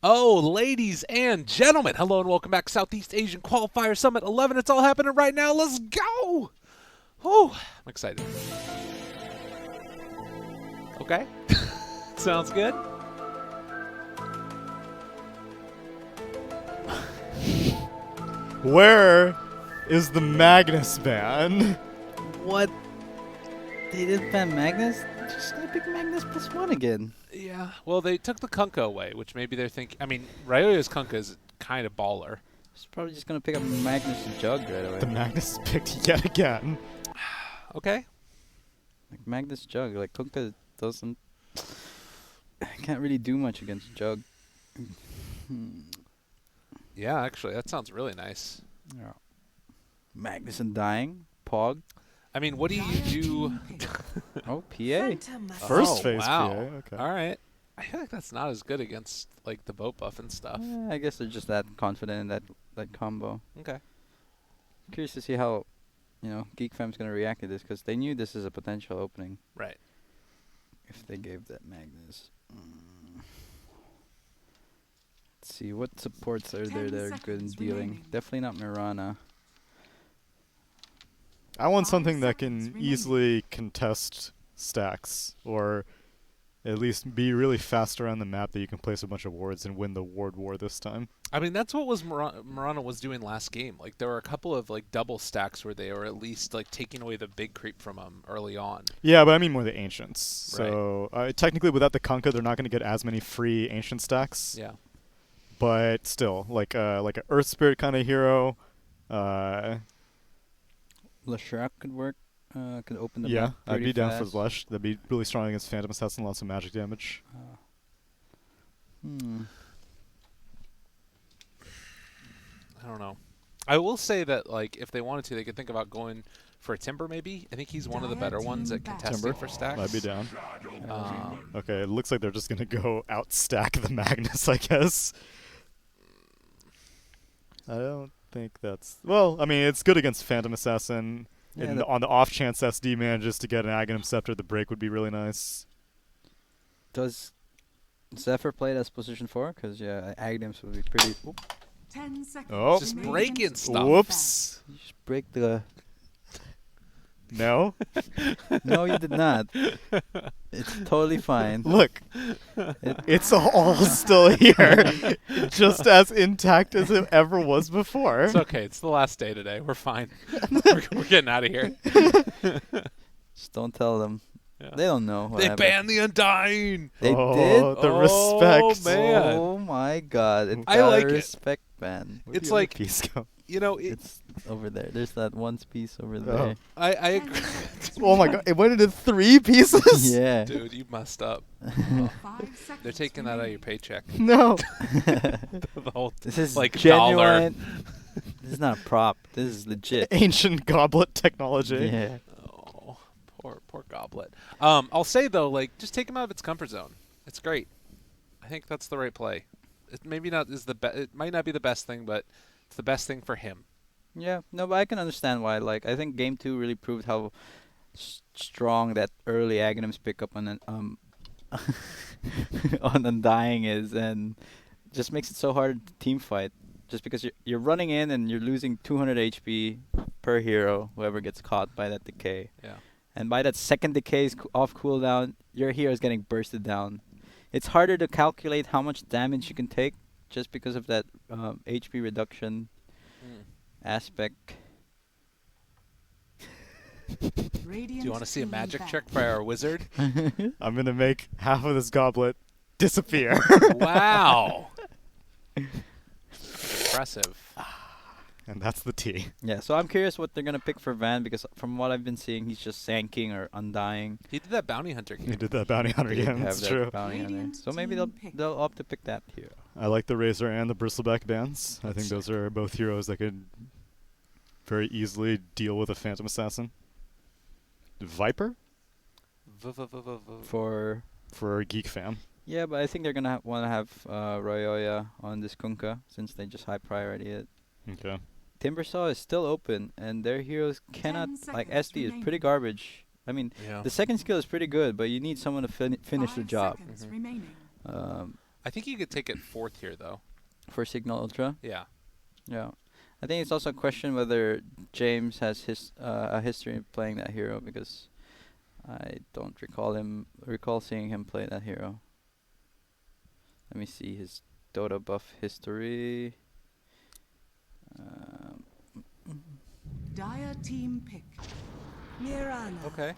Oh, ladies and gentlemen, hello and welcome back. Southeast Asian Qualifier Summit 11. It's all happening right now. Let's go! Whew, I'm excited. Okay. Sounds good. Where is the Magnus ban? What? They didn't ban Magnus? Just gonna pick Magnus +1 again. Yeah, well, they took the Kunkka away, which maybe they're thinking. I mean, Ryoya's Kunkka is kind of baller. He's probably just gonna pick up Magnus Jug right away. The Magnus is picked yet again. Okay. Like Magnus Jug, like Kunkka doesn't. Can't really do much against Jug. Yeah, actually, that sounds really nice. Yeah. Magnus and Dying, Pog. I mean, what do you do? Oh, PA. First Oh, phase wow. PA, okay. All right. I feel like that's not as good against like the boat buff and stuff. Yeah, I guess they're just that confident in that combo. Okay. Curious to see how, Geek Fam's gonna react to this because they knew this is a potential opening. Right. If they gave that Magnus. Let's see, what supports are there that are good in dealing? Definitely not Mirana. I want something that can easily contest stacks, or at least be really fast around the map that you can place a bunch of wards and win the ward war this time. I mean, that's what was Murano was doing last game. Like, there were a couple of like double stacks where they were at least like taking away the big creep from them early on. Yeah, but I mean more the Ancients. So technically without the Kunkka, they're not going to get as many free Ancient stacks. Yeah. But still, like an Earth Spirit kind of hero. Leshrac could work. Could open the Yeah, map I'd pretty be down for fast. Lesh. That'd be really strong against Phantom Assassin, lots of magic damage. I don't know. I will say that like if they wanted to, they could think about going for a Timber maybe. I think he's one of the better ones at contesting Timber? for stacks. I'd be down. Um, Okay, it looks like they're just gonna go outstack the Magnus, I guess. I don't think that's... Well, I mean, it's good against Phantom Assassin. Yeah, And on the off chance SD manages to get an Aghanim Scepter, the break would be really nice. Does Zephyr play it as position 4? Because, yeah, Aghanim's would be pretty... Oop. 10 seconds. Oh. just breaking stuff. Whoops. You just break the... No? No, you did not. It's totally fine. Look. It's all still here. Just as intact as it ever was before. It's okay. It's the last day today. We're fine. we're getting out of here. Just don't tell them. Yeah. They don't know what They happened. banned the Undying. They oh, did? the Oh, respect. man. Oh my god. It I got like a it. respect ban. Where'd It's the other like- piece go? You know, It's over there. There's that one piece over Oh. there. I agree. Oh my god, it went into 3 pieces? Yeah. Dude, you messed up. 5 seconds They're taking that out of your remaining. paycheck. No. The whole This is like genuine. This is not a prop. This is legit. Ancient goblet technology. Yeah. Oh, poor Goblet. I'll say though, like, just take him out of its comfort zone. It's great. I think that's the right play. It maybe not is the It might not be the best thing, but it's the best thing for him. Yeah. No, but I can understand why. Like, I think game 2 really proved how strong that early Aghanim's pickup on on Undying is, and just makes it so hard to team fight. Just because you're running in and you're losing 200 HP per hero, whoever gets caught by that decay. Yeah. And by that second decay's off cooldown, your hero is getting bursted down. It's harder to calculate how much damage you can take just because of that HP reduction aspect. Do you want to see a magic trick by our wizard? I'm gonna make half of this goblet disappear. Wow. Impressive. And that's the T. Yeah, so I'm curious what they're gonna pick for Van because from what I've been seeing, he's just Sanking or Undying. He did that bounty hunter He game. did that bounty hunter They game, have that's that true. bounty hunter. Radiant So maybe team pick. they'll opt to pick that here. I like the Razor and the Bristleback bands. I think That's those are both heroes that could very easily deal with a Phantom Assassin. Viper? For For Geek Fam. yeah, but I think they're gonna want to have Ryoya on this Kunkka since they just high priority it. Okay. Timbersaw is still open, and their heroes cannot like seconds SD is pretty remaining. garbage. I mean, Yeah. the second skill is pretty good, but you need someone to finish the 5 job. seconds Mhm. remaining. Um, I think you could take it fourth here, though. For Cignal Ultra. Yeah. Yeah. I think it's also a question whether James has a history of playing that hero, because I don't recall seeing him play that hero. Let me see his Dota buff history. Dire team pick. Mirana. Okay.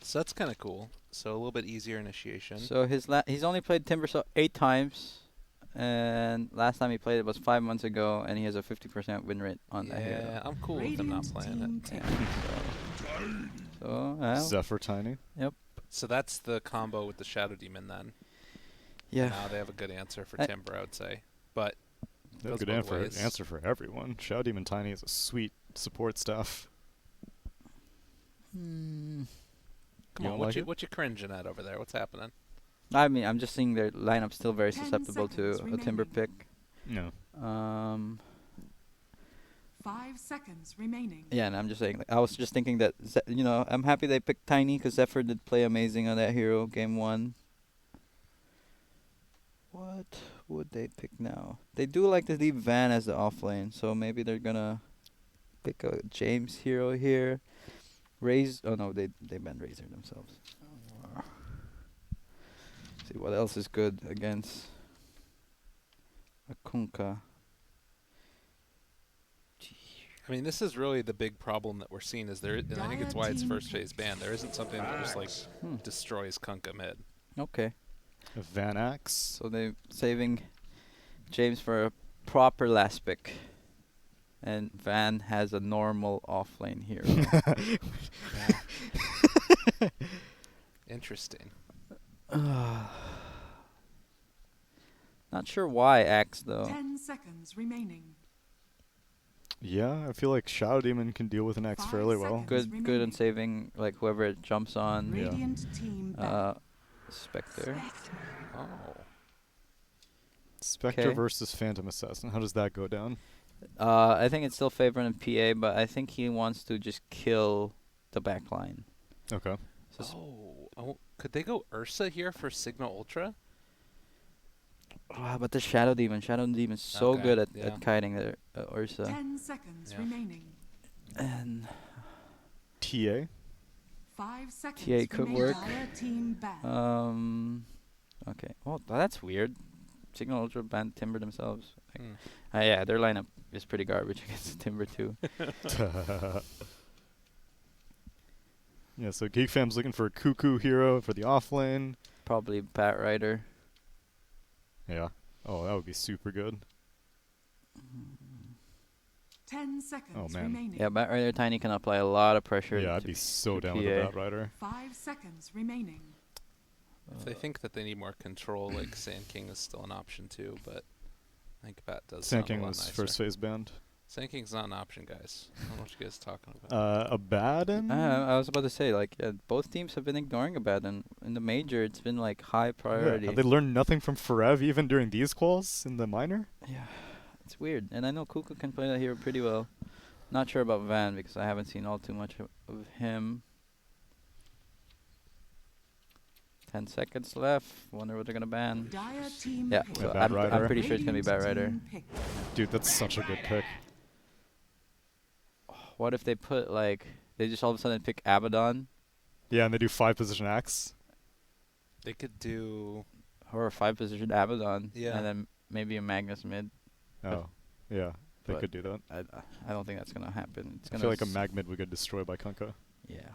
So that's kind of cool. So a little bit easier initiation. So he's only played Timbersaw 8 times, and last time he played it was 5 months ago, and he has a 50% win rate on that yeah, hero. I'm cool with him not Radiant playing team it. pick. So Zephyr Tiny. So that's the combo with the Shadow Demon then. yeah. Now they have a good answer for I- Timber, I would say. But They have a goes good both ways. answer for everyone. Shadow Demon Tiny is a sweet support staff. come You on, don't what like you it? what you cringing at over there? What's happening? I mean, I'm just seeing their lineup still very 10 susceptible to seconds a Timber remaining. pick. No. 5 seconds remaining. Yeah, and I'm just saying, like, I was just thinking that, I'm happy they picked Tiny, because Zephyr did play amazing on that hero game 1. What would they pick now? They do like to leave Van as the off lane, so maybe they're gonna pick a James hero here. Oh no, they banned Razor themselves. See what else is good against a Kunkka. I mean, this is really the big problem that we're seeing. Is there? And I think it's why it's first phase ban. There isn't something that just like destroys Kunkka mid. Okay, Van Axe. so they saving James for a proper last pick, and Van has a normal off lane hero. Interesting. Not sure why Axe though. 10 seconds remaining. Yeah, I feel like Shadow Demon can deal with an Axe 5 fairly well. seconds. Good in remaining. saving like whoever it jumps on. Yeah. Radiant team back. Spectre. Oh. Spectre Okay. versus Phantom Assassin. How does that go down? I think it's still favored in PA, but I think he wants to just kill the backline. Okay. Oh, could they go Ursa here for Signal Ultra? But the Shadow Demon's so Okay, good yeah. at kiting their Ursa. 10 seconds Yeah. remaining. And TA. 5 seconds TA could remaining. work. Dire team back. okay. Oh, that's weird. Signal Ultra banned Timber themselves. Hmm. Yeah, their lineup is pretty garbage against Timber too. Yeah, so Geek Fam's looking for a Cuckoo hero for the off lane. Probably Bat Rider. Yeah. Oh, that would be super good. 10 seconds Oh, man. remaining. Yeah, Bat Rider Tiny can apply a lot of pressure. Yeah, I'd to be so to down with a PA. Bat Rider. 5 seconds remaining. If they think that they need more control, like Sand King is still an option too, but I think Bat does Sand sound King a lot was nicer. first phase banned. Sand King's not an option, guys. I don't know what you guys are talking about. Abaddon? I was about to say, like, both teams have been ignoring Abaddon. In the major, it's been, like, high priority. Yeah. Have they learned nothing from Forev even during these quals in the minor? Yeah, it's weird. And I know Kuka can play that hero pretty well. Not sure about Van because I haven't seen all too much of him. 10 seconds left. Wonder what they're gonna ban. Dire team Yeah, pick. so Bat I'm Rider. pretty sure it's gonna be Bat Radiant Rider. team pick. Dude, that's such a good pick. What if they put, like, they just all of a sudden pick Abaddon Yeah, and they do 5 position Axe. They could do. or a 5-position Abaddon, Yeah. and then maybe a Magnus mid? Oh, yeah, they But could do that. I don't think that's gonna happen. It's I gonna feel like a mag mid would get destroyed by Kunkka. Yeah.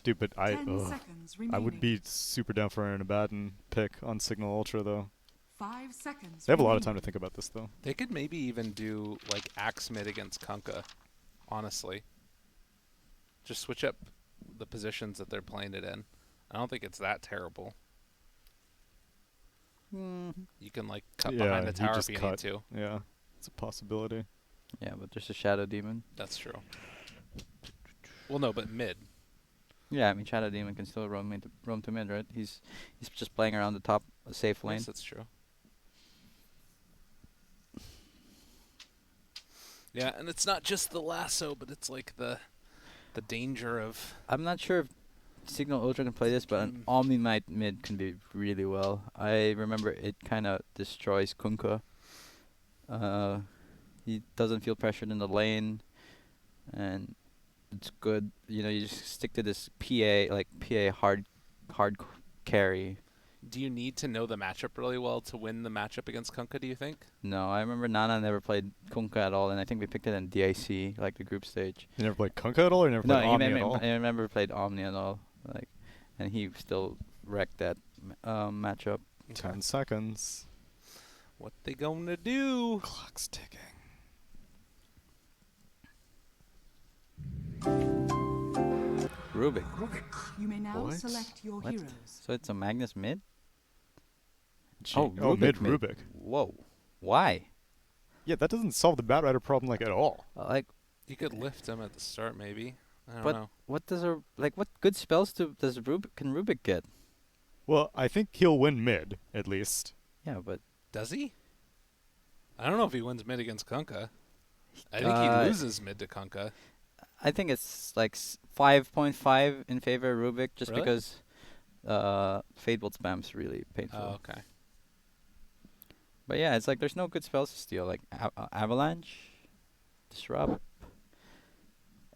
Dude, but 10 seconds remaining. I would be super down for an Abaddon pick on Signal Ultra, though. 5 seconds. They have a lot of time to remaining. think about this, though. They could maybe even do like Axe mid against Kunkka. Honestly, just switch up the positions that they're playing it in. I don't think it's that terrible. You can like cut Yeah, behind the you tower just if you cut. need to. Yeah, it's a possibility. Yeah, but there's a Shadow Demon. That's true. Well, no, but mid. Yeah, I mean Shadow Demon can still roam to mid, right? He's just playing around the top safe lane. Yes, that's true. Yeah, and it's not just the lasso, but it's like the danger of. I'm not sure if Cignal Ultra can play this, but an Omni Knight mid can be really well. I remember it kind of destroys Kunkka. He doesn't feel pressured in the lane, and it's good. You know, you just stick to this PA hard carry. Do you need to know the matchup really well to win the matchup against Kunkka, do you think? No, I remember Nana never played Kunkka at all, and I think we picked it in DIC, like the group stage. You never played Kunkka at all, or you never No, played Omni at all? I remember played Omni at all, like, and he still wrecked that matchup. 10 seconds. What they gonna do? Clock's ticking. Rubik. You may now What? select your What? heroes. So it's a Magnus mid? Oh, mid Rubik. Rubik. Whoa. Why? Yeah, that doesn't solve the Batrider problem like at all. Like, You could lift him at the start, maybe. I don't but know. what does what good spells can Rubik get? Well, I think he'll win mid, at least. Yeah, but Does he? I don't know if he wins mid against Kunkka. I think Uh, he loses mid to Kunkka. I think it's like 5.5 in favor of Rubik, just Really? because Fadebolt spam's really painful. Oh, okay. But yeah, it's like there's no good spells to steal, like Avalanche, Disrupt,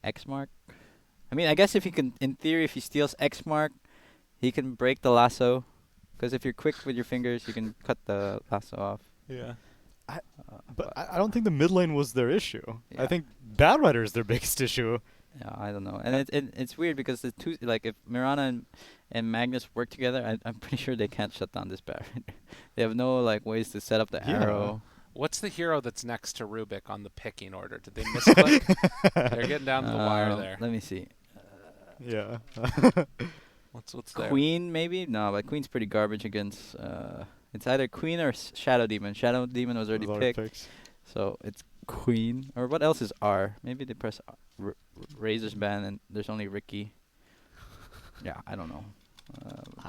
X Mark. I mean, I guess if he can, in theory, if he steals X Mark, he can break the lasso. Because if you're quick with your fingers, you can cut the lasso off. Yeah. But I don't think the mid lane was their issue. Yeah. I think Batrider is their biggest issue. Yeah, I don't know, and it's weird because the two, like, if Mirana and Magnus work together, I'm pretty sure they can't shut down this barrier. They have no like ways to set up the Yeah. arrow. What's the hero that's next to Rubik on the picking order? Did they misclick? They're getting down to the wire there. Let me see. Yeah. What's there? Queen maybe? No, but Queen's pretty garbage against. It's either Queen or Shadow Demon. Shadow Demon was already Was picked, so it's Queen. Or what else is R? Maybe they press Razor's ban and there's only Ricky. Yeah, I don't know.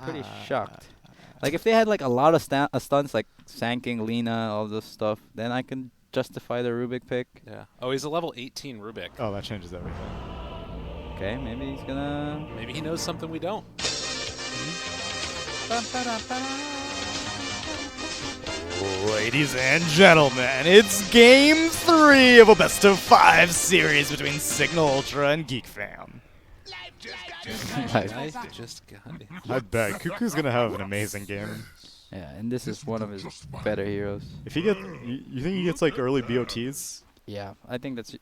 Pretty shocked. Like if they had like a lot of stunts like Sanking, Lina, all this stuff, then I can justify the Rubik pick. Yeah. Oh, he's a level 18 Rubik. Oh, that changes everything. Okay, maybe he's gonna. Maybe he knows something we don't. Ladies and gentlemen, it's Game 3 of a best-of-5 series between Cignal Ultra and Geek Fam. I just got it. I bet Cuckoo's gonna have an amazing game. Yeah, and this is one of his better heroes. If he gets, you think he gets like early BOTs? Yeah, I think that's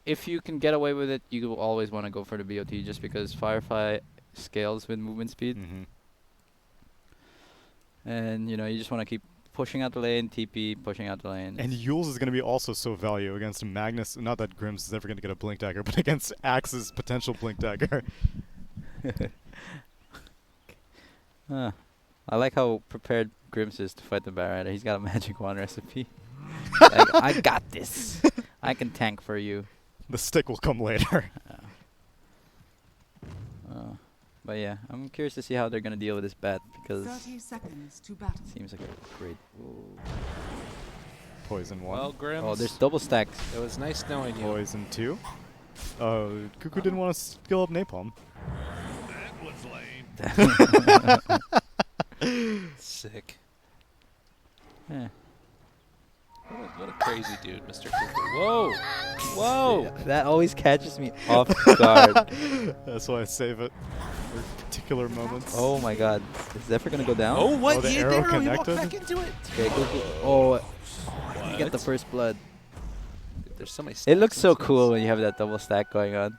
if you can get away with it, you will always want to go for the BOT just because Firefly scales with movement speed, Mm-hmm. and you know you just want to keep pushing out the lane, TP, pushing out the lane. And Yules is gonna be also so value against Magnus. Not that Grims is ever gonna get a Blink Dagger, but against Axe's potential Blink Dagger. I like how prepared Grims is to fight the Barretta. He's got a magic wand recipe. Like, I got this. I can tank for you. The stick will come later. But yeah, I'm curious to see how they're gonna deal with this bat because 30 seconds to battle. it seems like a great. Ooh. Poison 1. Well, Grims, Oh, there's double stacks. it was nice knowing you. Poison 2. Cuckoo didn't want to skill up Napalm. Sick. Yeah. What a crazy dude, Mr. Cooper. Whoa! Whoa! That always catches me off guard. That's why I save it for particular moments. Oh my god. Is Zephyr gonna go down? Oh, what? Oh, the He hit arrow the arrow. He walked connected? back into it. Okay, go. Oh, you get the What? first blood. Dude, there's so many It looks stacks so in this. cool when you have that double stack going on.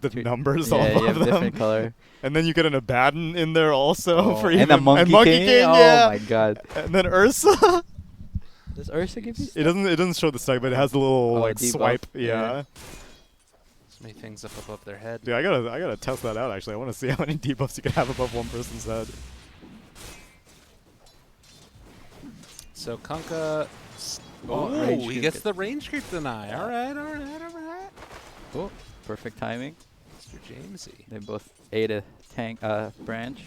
The numbers all Yeah, you above have them. different color. And then you get an Abaddon in there also Oh, for and even a Monkey King. yeah. Oh my god. And then Ursa. Does Ursa give you? It doesn't show the stack, but it has the little Oh, like debuff. swipe. Yeah. Yeah. So many things up above their head. Dude, I gotta test that out actually. I want to see how many debuffs you can have above one person's head. So Kunkka. Oh, Oh, range he creep gets it. the range creep deny. All right, all right, all right. Oh, perfect timing. Mr. Jamesy. They both ate a tank branch.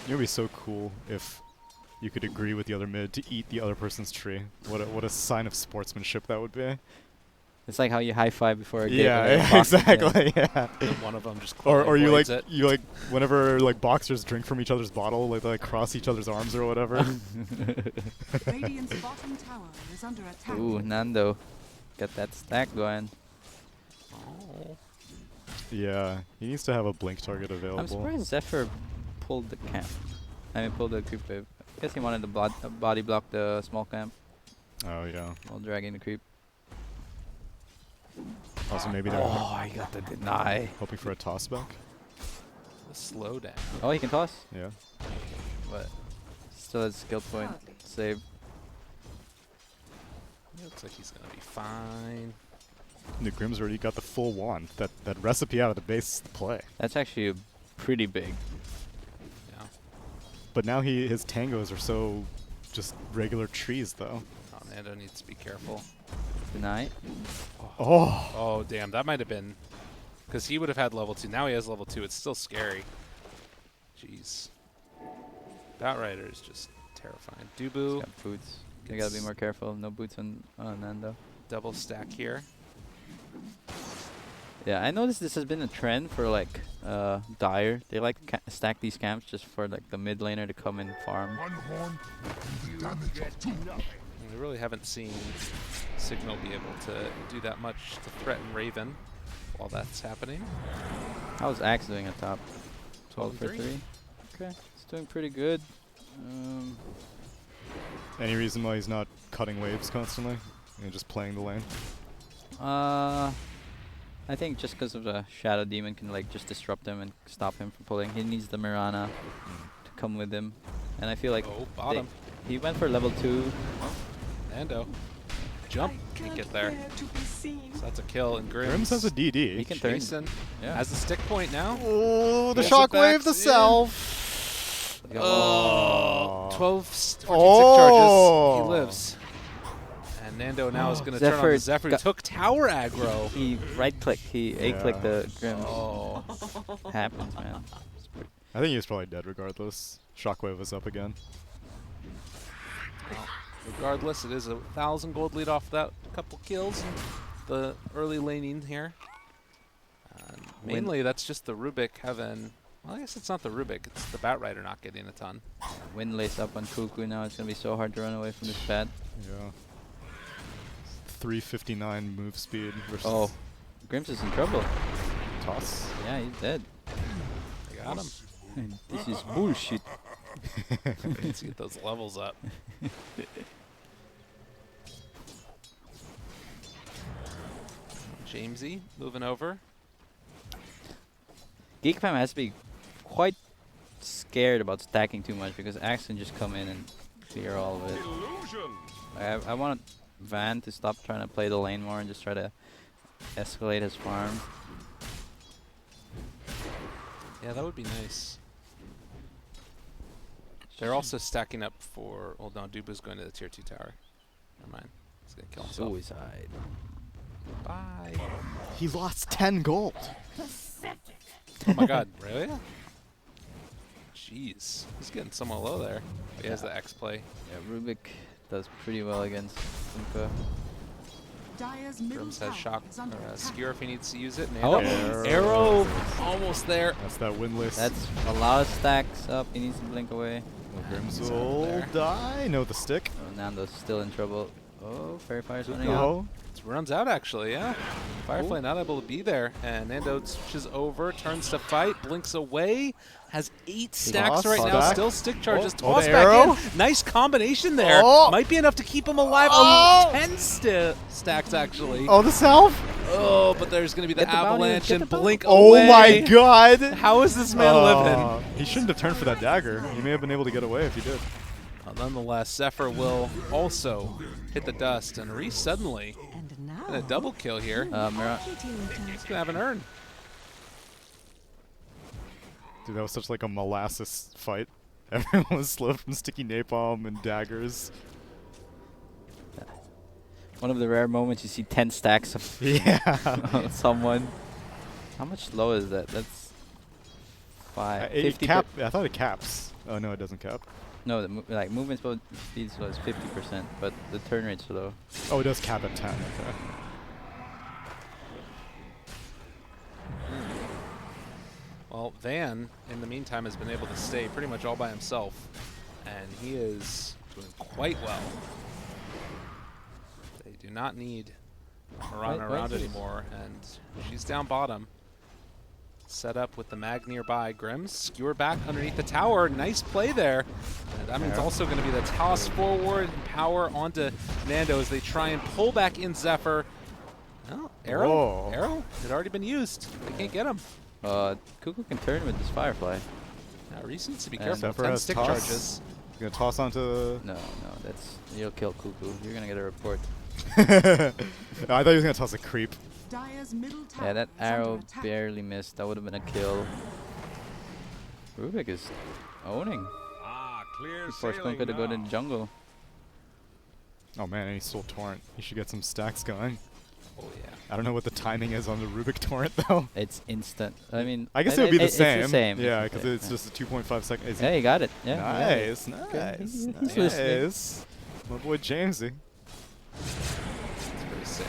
It would be so cool if you could agree with the other mid to eat the other person's tree. What a sign of sportsmanship that would be. It's like how you high five before a game. Yeah, exactly. Yeah. And one of them just Or you like it. whenever like boxers drink from each other's bottle, like they like cross each other's arms or whatever. Radiant's bottom tower is under attack. Ooh, Nando, got that stack going. Oh. Yeah, he needs to have a blink target available. I'm surprised Zephyr pulled the camp. I mean, pulled the creep wave. I guess he wanted to body block the small camp Oh yeah. while dragging the creep. Also maybe they're Oh, he got the deny. hoping for a toss back. The slowdown. Oh, he can toss, Yeah. but still has skill point save. Looks like he's gonna be fine. The Grim's already got the full wand. That recipe out of the base is the play. That's actually pretty big. Yeah. But now his tangos are so just regular trees though. Oh, Nando needs to be careful. Deny. Oh. Oh, damn. That might have been... Because he would have had level 2. Now he has level 2. It's still scary. Jeez. Batrider is just terrifying. He's Dubu, got boots. You gotta be more careful. No boots on Nando. double stack here. Yeah, I noticed this has been a trend for like Dire. They like stack these camps just for like the mid laner to come and farm. We really haven't seen Cignal be able to do that much to threaten Raven while that's happening. How's Axe doing at top? 12 for 3. 3. Okay, it's doing pretty good. Any reason why he's not cutting waves constantly and just playing the lane? I think just because of the Shadow Demon can like just disrupt him and stop him from pulling. He needs the Mirana to come with him, and I feel like Oh, bottom. he went for level 2. Nando. Jump. Can't get there. So that's a kill. And Grims has a DD. He can turn. Jason Yeah. has the stick point now. Oh, the Yes, shockwave, effects the in. self. Oh, 12, 14 Oh. charges. He lives. And Nando now is going to turn on the Zephyr Zephyr. Who took tower aggro. He right clicked. He A clicked the Grims. Oh. Happens, man. I think he was probably dead regardless. Shockwave was up again. Well, regardless, it is 1,000 gold lead off that couple kills and the early laning here. Mainly, that's just the Rubik having... Well, I guess it's not the Rubik. It's the Batrider not getting a ton. Wind lace up on Kuku now. It's gonna be so hard to run away from this pad. Yeah. 359 move speed versus Oh, Grims is in trouble. toss. Yeah, he's dead. They got him. This is bullshit. Let's get those levels up. Jamesy moving over. Geek fam has to be quite scared about stacking too much because Axe can just come in and clear all of it. I want Van to stop trying to play the lane more and just try to escalate his farm. Yeah, that would be nice. They're also stacking up for... Well, no, Dubu's going to the tier 2 tower. Never mind. He's going to kill himself. Suicide. Bye. He lost 10 gold. Oh my god, really? Jeez. He's getting somewhat low there. He has the X play. Yeah, Rubik does pretty well against Simka. Dire's middle Grims has tower shock is under or attack. skewer if he needs to use it. Oh. Nando. Arrow almost there. That's that win list. That's a lot of stacks up. He needs to blink away. Grims He's will over there. die. No, the stick. Oh, Nando's still in trouble. Oh, Fairy Fire's running out. No. It runs out actually, yeah. Firefly not able to be there, and Nando switches over, turns to fight, blinks away, has 8 stacks Toss right now, back. still stick charges, Oh, toss the back arrow. in. Nice combination there. Oh. Might be enough to keep him alive. Oh. 10 stacks actually. Oh, the self. Oh, but there's going to be the Get the bounty, avalanche get and the bounty. blink Oh away. my god. How is this man living? He shouldn't have turned for that dagger. He may have been able to get away if he did. Nonetheless, Zephyr will also hit the dust, and Reese suddenly And now, in a double kill here. Mira. He's going to have an urn. Dude, that was such like a molasses fight. Everyone was slow from sticky napalm and daggers. One of the rare moments you see 10 stacks of Yeah. on someone. How much low is that? That's 5. It 50 cap. I thought it caps. Oh no, it doesn't cap. No, the like movement speed slow is 50%, but the turn rate's low. Oh, it does cap at 10. Okay. Well, Van, in the meantime, has been able to stay pretty much all by himself, and he is doing quite well. They do not need Mirana around anymore, and she's down bottom. Set up with the mag nearby. Grims skewer back underneath the tower. Nice play there. And that means also going to be the toss forward and power onto Nando as they try and pull back in Zephyr. Oh, arrow? Whoa. Arrow had already been used. They can't get him. Cuckoo can turn with this Firefly. Now Reese needs to be And careful. Zephyr 10 has stick toss. charges. He's gonna toss onto. No, that's you'll kill Cuckoo. You're gonna get a report. I thought he was gonna toss a creep. Dire's middle tower Yeah, that is under arrow attack. barely missed. That would have been a kill. Rubik is owning. Clear Force sailing could have gone now. in the jungle. Oh man, and he stole Torrent. He should get some stacks going. Oh, yeah. I don't know what the timing is on the Rubik Torrent though. It's instant. I mean, I guess it would be the same. It's the same. Yeah, It's the because same, it's just a 2.5 second. yeah, you got it. Yeah. you got it. Nice, Good. nice, He's listening. nice. My boy Jamesy. It's pretty sick.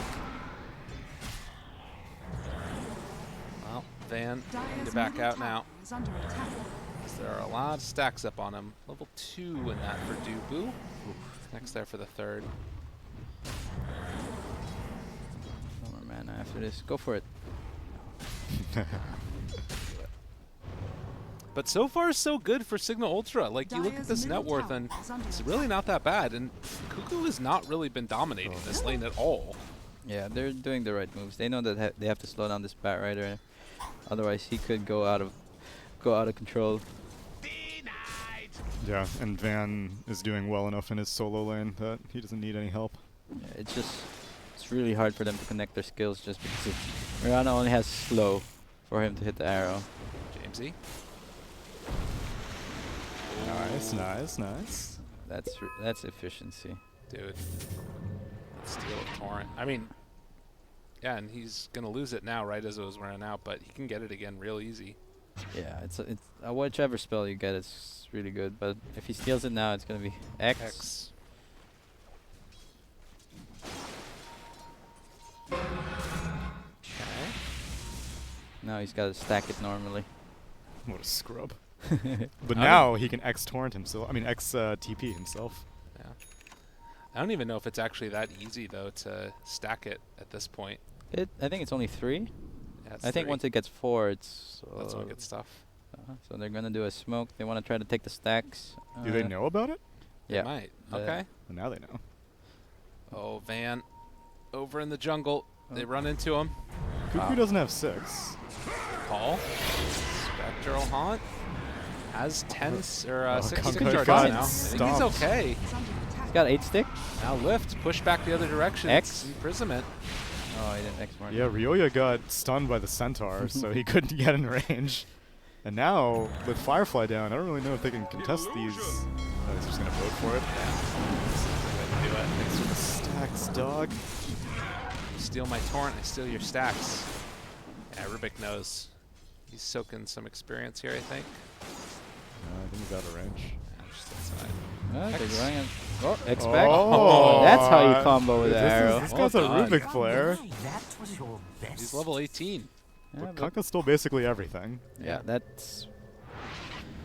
Well, Van Dire's need to back middle out tower now. is under attack. 'Cause there are a lot of stacks up on him. Level 2 in that for Dubu. Next there for the third. No more mana after this. Go for it. But so far, so good for Cignal Ultra. Like, you look at Dire's this middle net worth, tower and is under it's attack. really not that bad. And Cuckoo has not really been dominating this lane at all. Yeah, they're doing the right moves. They know that they have to slow down this Bat Rider, otherwise he could go out of control. Yeah, and Van is doing well enough in his solo lane that he doesn't need any help. Yeah, it's really hard for them to connect their skills just because Mirana only has slow for him to hit the arrow. Jamesy. Nice, nice, nice. That's efficiency. Dude. Let's steal a Torrent. I mean, yeah, and he's going to lose it now right as it was wearing out, but he can get it again real easy. Yeah, it's whichever spell you get is really good, but if he steals it now, it's gonna be X. X. Okay. Now he's got to stack it normally. What a scrub. But I now he can X torrent himself. I mean X TP himself. Yeah. I don't even know if it's actually that easy, though, to stack it at this point. I think it's only 3. Yeah, it's I think 3. once it gets 4, it's. That's when it gets tough. So they're gonna do a smoke. They want to try to take the stacks. Do they know about it? Yeah. They might. The- Okay. Well, now they know. Oh, Van. Over in the jungle. They run into him. Cuckoo doesn't have 6. Paul. Spectral Haunt. Has 10 or 6 Kunkka stick got charges now. I think he's stomped. okay. Is under attack. He's got 8 stick. Now lift. Push back the other direction. X. It's imprisonment. Oh, he didn't X mark. Yeah, Ryoya got stunned by the centaur, so he couldn't get in range. And now, with Firefly down, I don't really know if they can contest these. Oh, he's just gonna vote for it. Do it. Thanks for the stacks, dog. You steal my torrent, I steal your stacks. Yeah, Rubik knows. He's soaking some experience here, I think. I think he's out of range. Yeah, just outside. They're X. going in. Oh, X back. Oh, That's how you combo with the arrow. This Well guy's a done. Rubik player. That was your best. He's level 18. Yeah, But but Kunkka stole basically everything. yeah, that's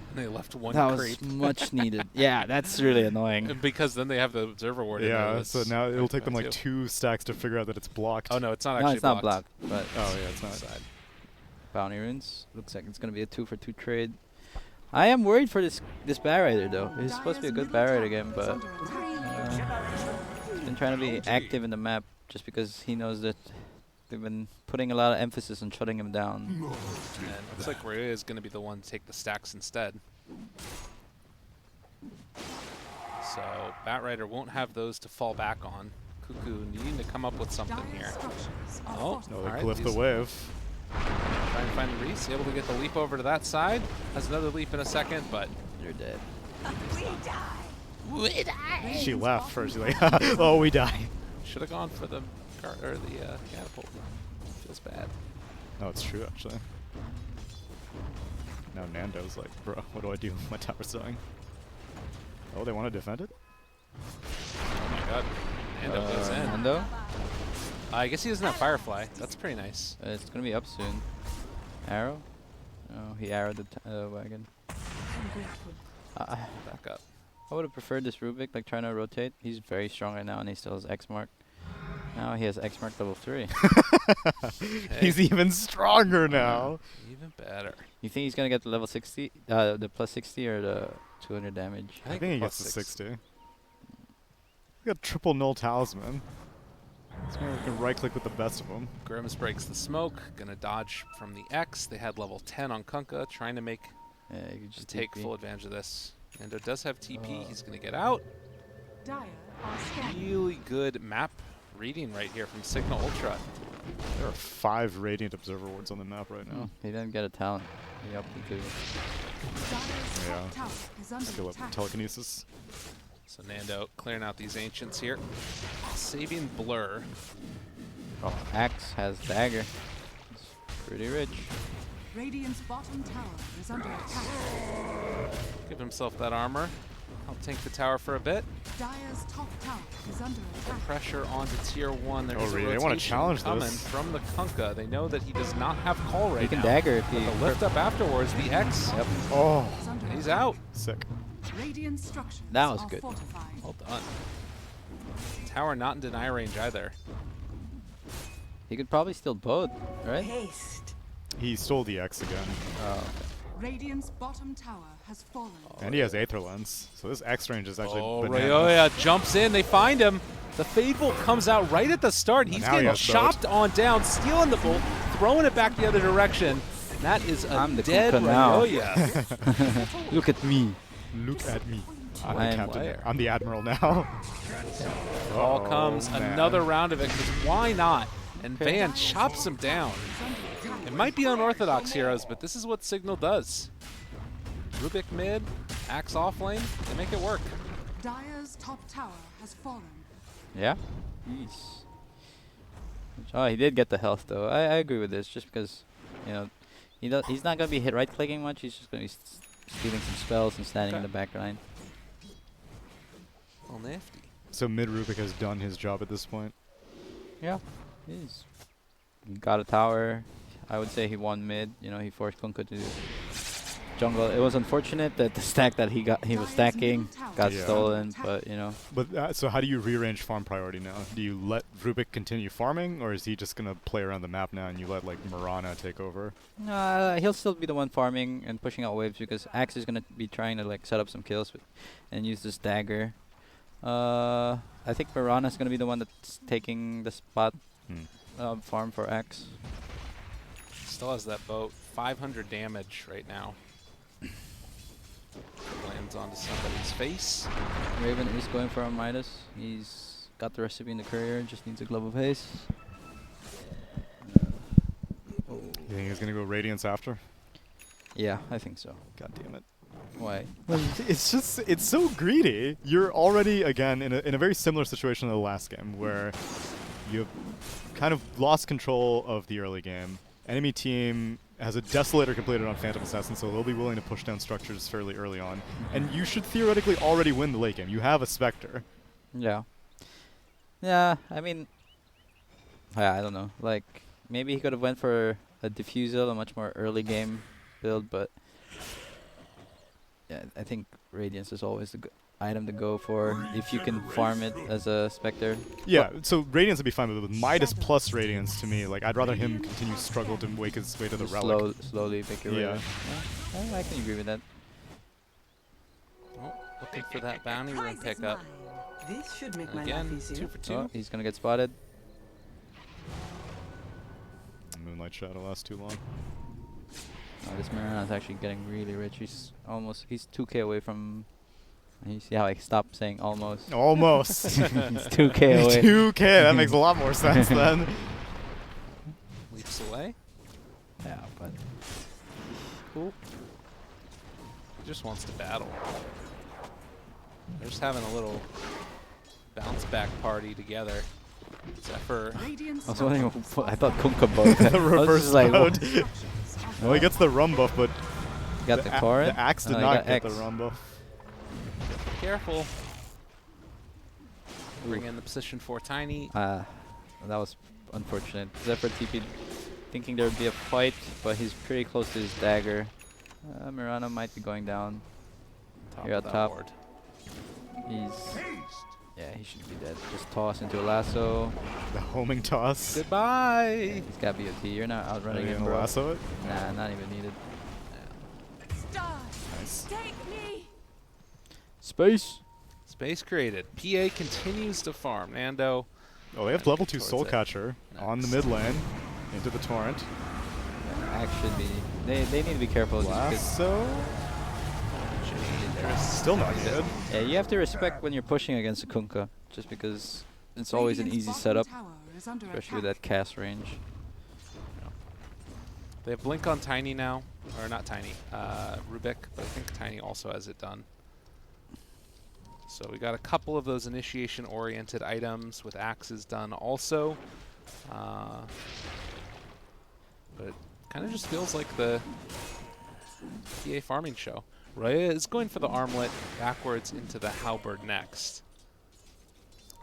And they left one that creep. was much needed. Yeah, that's really annoying. And because then they have the observer ward. in there, Yeah, that's so now it'll take them bad like too. 2 stacks to figure out that it's blocked. Oh no, it's not No, actually it's not blocked, but Oh yeah, it's not. Side. bounty runes. Looks like it's gonna be a 2-for-2 trade. I am worried for this Bat Rider though. He's supposed to be a good Bat Rider game, but he's been trying to be active in the map just because he knows that they've been putting a lot of emphasis on shutting him down. And it looks like Rhea is going to be the one to take the stacks instead. So Bat Rider won't have those to fall back on. Cuckoo needing to come up with something Dire here. structures are Oh, fortified. No, they Alright, glyph the these- wave. Trying to find Reese, able to get the leap over to that side. Has another leap in a second, but You're dead. She laughed first. She's like, oh, we die. should have gone for the catapult. Feels bad. No, it's true actually. Now Nando's like, bro, what do I do? My tower's dying. Oh, they want to defend it? Oh my god. Nando goes in. Nando? I guess he doesn't have Firefly. That's pretty nice. It's gonna be up soon. Arrow? Oh, he arrowed the wagon. I'm grateful. Back up. I would have preferred this Rubik, like trying to rotate. He's very strong right now, and he still has X mark. Now he has X mark level 3. He's even stronger now. Even better. You think he's gonna get the level 60, the plus 60, or the 200 damage? I think he plus gets the 60. He got triple null talisman. He's gonna right click with the best of them. Grims breaks the smoke. Gonna dodge from the X. They had level 10 on Kunkka, trying to make Yeah, you could just take TP. full advantage of this. Nando does have TP. He's gonna get out. Dire are scanning. Really good map reading right here from Cignal Ultra. There are 5 Radiant Observer wards on the map right now. Oh, he didn't get a talent. He upped it to. Dire's Yeah. top tower is under Skill up attack. telekinesis. So Nando clearing out these ancients here. Saving Blur. Oh, Axe has dagger. It's pretty rich. Radiant's bottom tower is under attack. Give himself that armor. Help tank the tower for a bit. Dire's top tower is under attack. Pressure onto tier 1. There's Oh, a really? They rotation wanna challenge coming this. from the Kunkka. They know that he does not have call right He can now. dagger if he. But the lift up afterwards, the X. Yep. Oh, Is under He's attack. out. sick. Radiant structures That was are good. fortified. Well done. Tower not in deny range either. He could probably steal both, right? Haste. He stole the X again. Oh, Radiant's bottom tower has fallen. And he has Aether Lens. So this X range is actually Oh, bananas. Ryoya jumps in. They find him. The Fade Bolt comes out right at the start. He's now he getting has chopped on down, stealing the bolt, throwing it back the other direction. That is a I'm the dead Kunkka now. Ryoya. look at me. Look at me. I'm I the am captain. player. I'm the admiral now. All Oh, comes man. another round of it, because why not? And Okay. Van chops him down. It might be unorthodox heroes, but this is what Cignal does. Rubik mid, Axe off lane, they make it work. Dire's top tower has fallen. Yeah. Jeez. Oh, he did get the health though. I agree with this, just because, you know, he's not gonna be hit right clicking much. He's just gonna be stealing some spells and standing in Okay. the back line. Oh, nifty. So mid Rubik has done his job at this point. Yeah. He's got a tower. I would say he won mid. You know, he forced Kunkka to do jungle. It was unfortunate that the stack that he was stacking got Yeah. stolen, but you know. But so how do you rearrange farm priority now? Do you let Rubik continue farming, or is he just gonna play around the map now and you let like Mirana take over? He'll still be the one farming and pushing out waves because Axe is gonna be trying to like set up some kills and use this dagger. I think Mirana's gonna be the one that's taking the spot farm for Axe. Still has that boat. 500 damage right now. Lands onto somebody's face. Raven is going for a Midas. He's got the recipe in the courier, just needs a glove of haste. You think he's gonna go Radiance after? Yeah, I think so. God damn it. Why? It's just, it's so greedy. You're already, again, in a very similar situation to the last game, where you've kind of lost control of the early game. Enemy team has a Desolator completed on Phantom Assassin, so they'll be willing to push down structures fairly early on. And you should theoretically already win the late game. You have a Spectre. Yeah. Yeah, I mean, I don't know. Like, maybe he could have went for a Diffusal, a much more early game build, but yeah, I think Radiance is always the item to go for if you can farm it as a Spectre. Yeah, so Radiance would be fine, but with Midas plus Radiance, to me, like, I'd rather him continue struggle to make his way to the Relic. Slowly make your way. Yeah. Yeah, I can agree with that. Oh, looking for that bounty room pickup. This should make my Again, life easier. 2 for 2. Oh, he's gonna get spotted. Moonlight Shadow lasts too long. Oh, this Mirana's actually getting really rich. He's 2k away from. You see how I stopped saying almost? Almost. He's 2k away. 2k, that makes a lot more sense then. Leaps away. Yeah, but Cool. He just wants to battle. They're just having a little bounce back party together. Zephyr. Radiant's I was wondering. I thought Kunkka both. The I was reverse just like, mode. wha- Well, he gets the rum buff, but You got the core. the axe did Oh, you not got get the X. rum buff. Careful. Bring in the position for Tiny. That was unfortunate. Zephyr TP'd thinking there would be a fight, but he's pretty close to his dagger. Mirana might be going down. Here of at that top. board. Yeah, he should be dead. Just toss into a lasso. The homing toss. Goodbye. He's got BOT. You're not outrunning Ready him. to well. lasso it? Nah, not even needed. Stars, Nice. take me. Space. Space created. PA continues to farm. Nando. Oh, they have level 2 Towards Soul it. Catcher on the Nice. mid lane into the torrent. Actually, they need to be careful. just 'cause- Lasso. Still not good. yeah, you have to respect when you're pushing against a Kunkka, just because it's always an Radiant's easy bottom setup, tower is under especially with attack. that cast range. They have Blink on Tiny now. Or not Tiny. Rubik. But I think Tiny also has it done. So we got a couple of those initiation-oriented items with axes done also. But it kind of just feels like the PA farming show. Raya is going for the armlet backwards into the halberd next.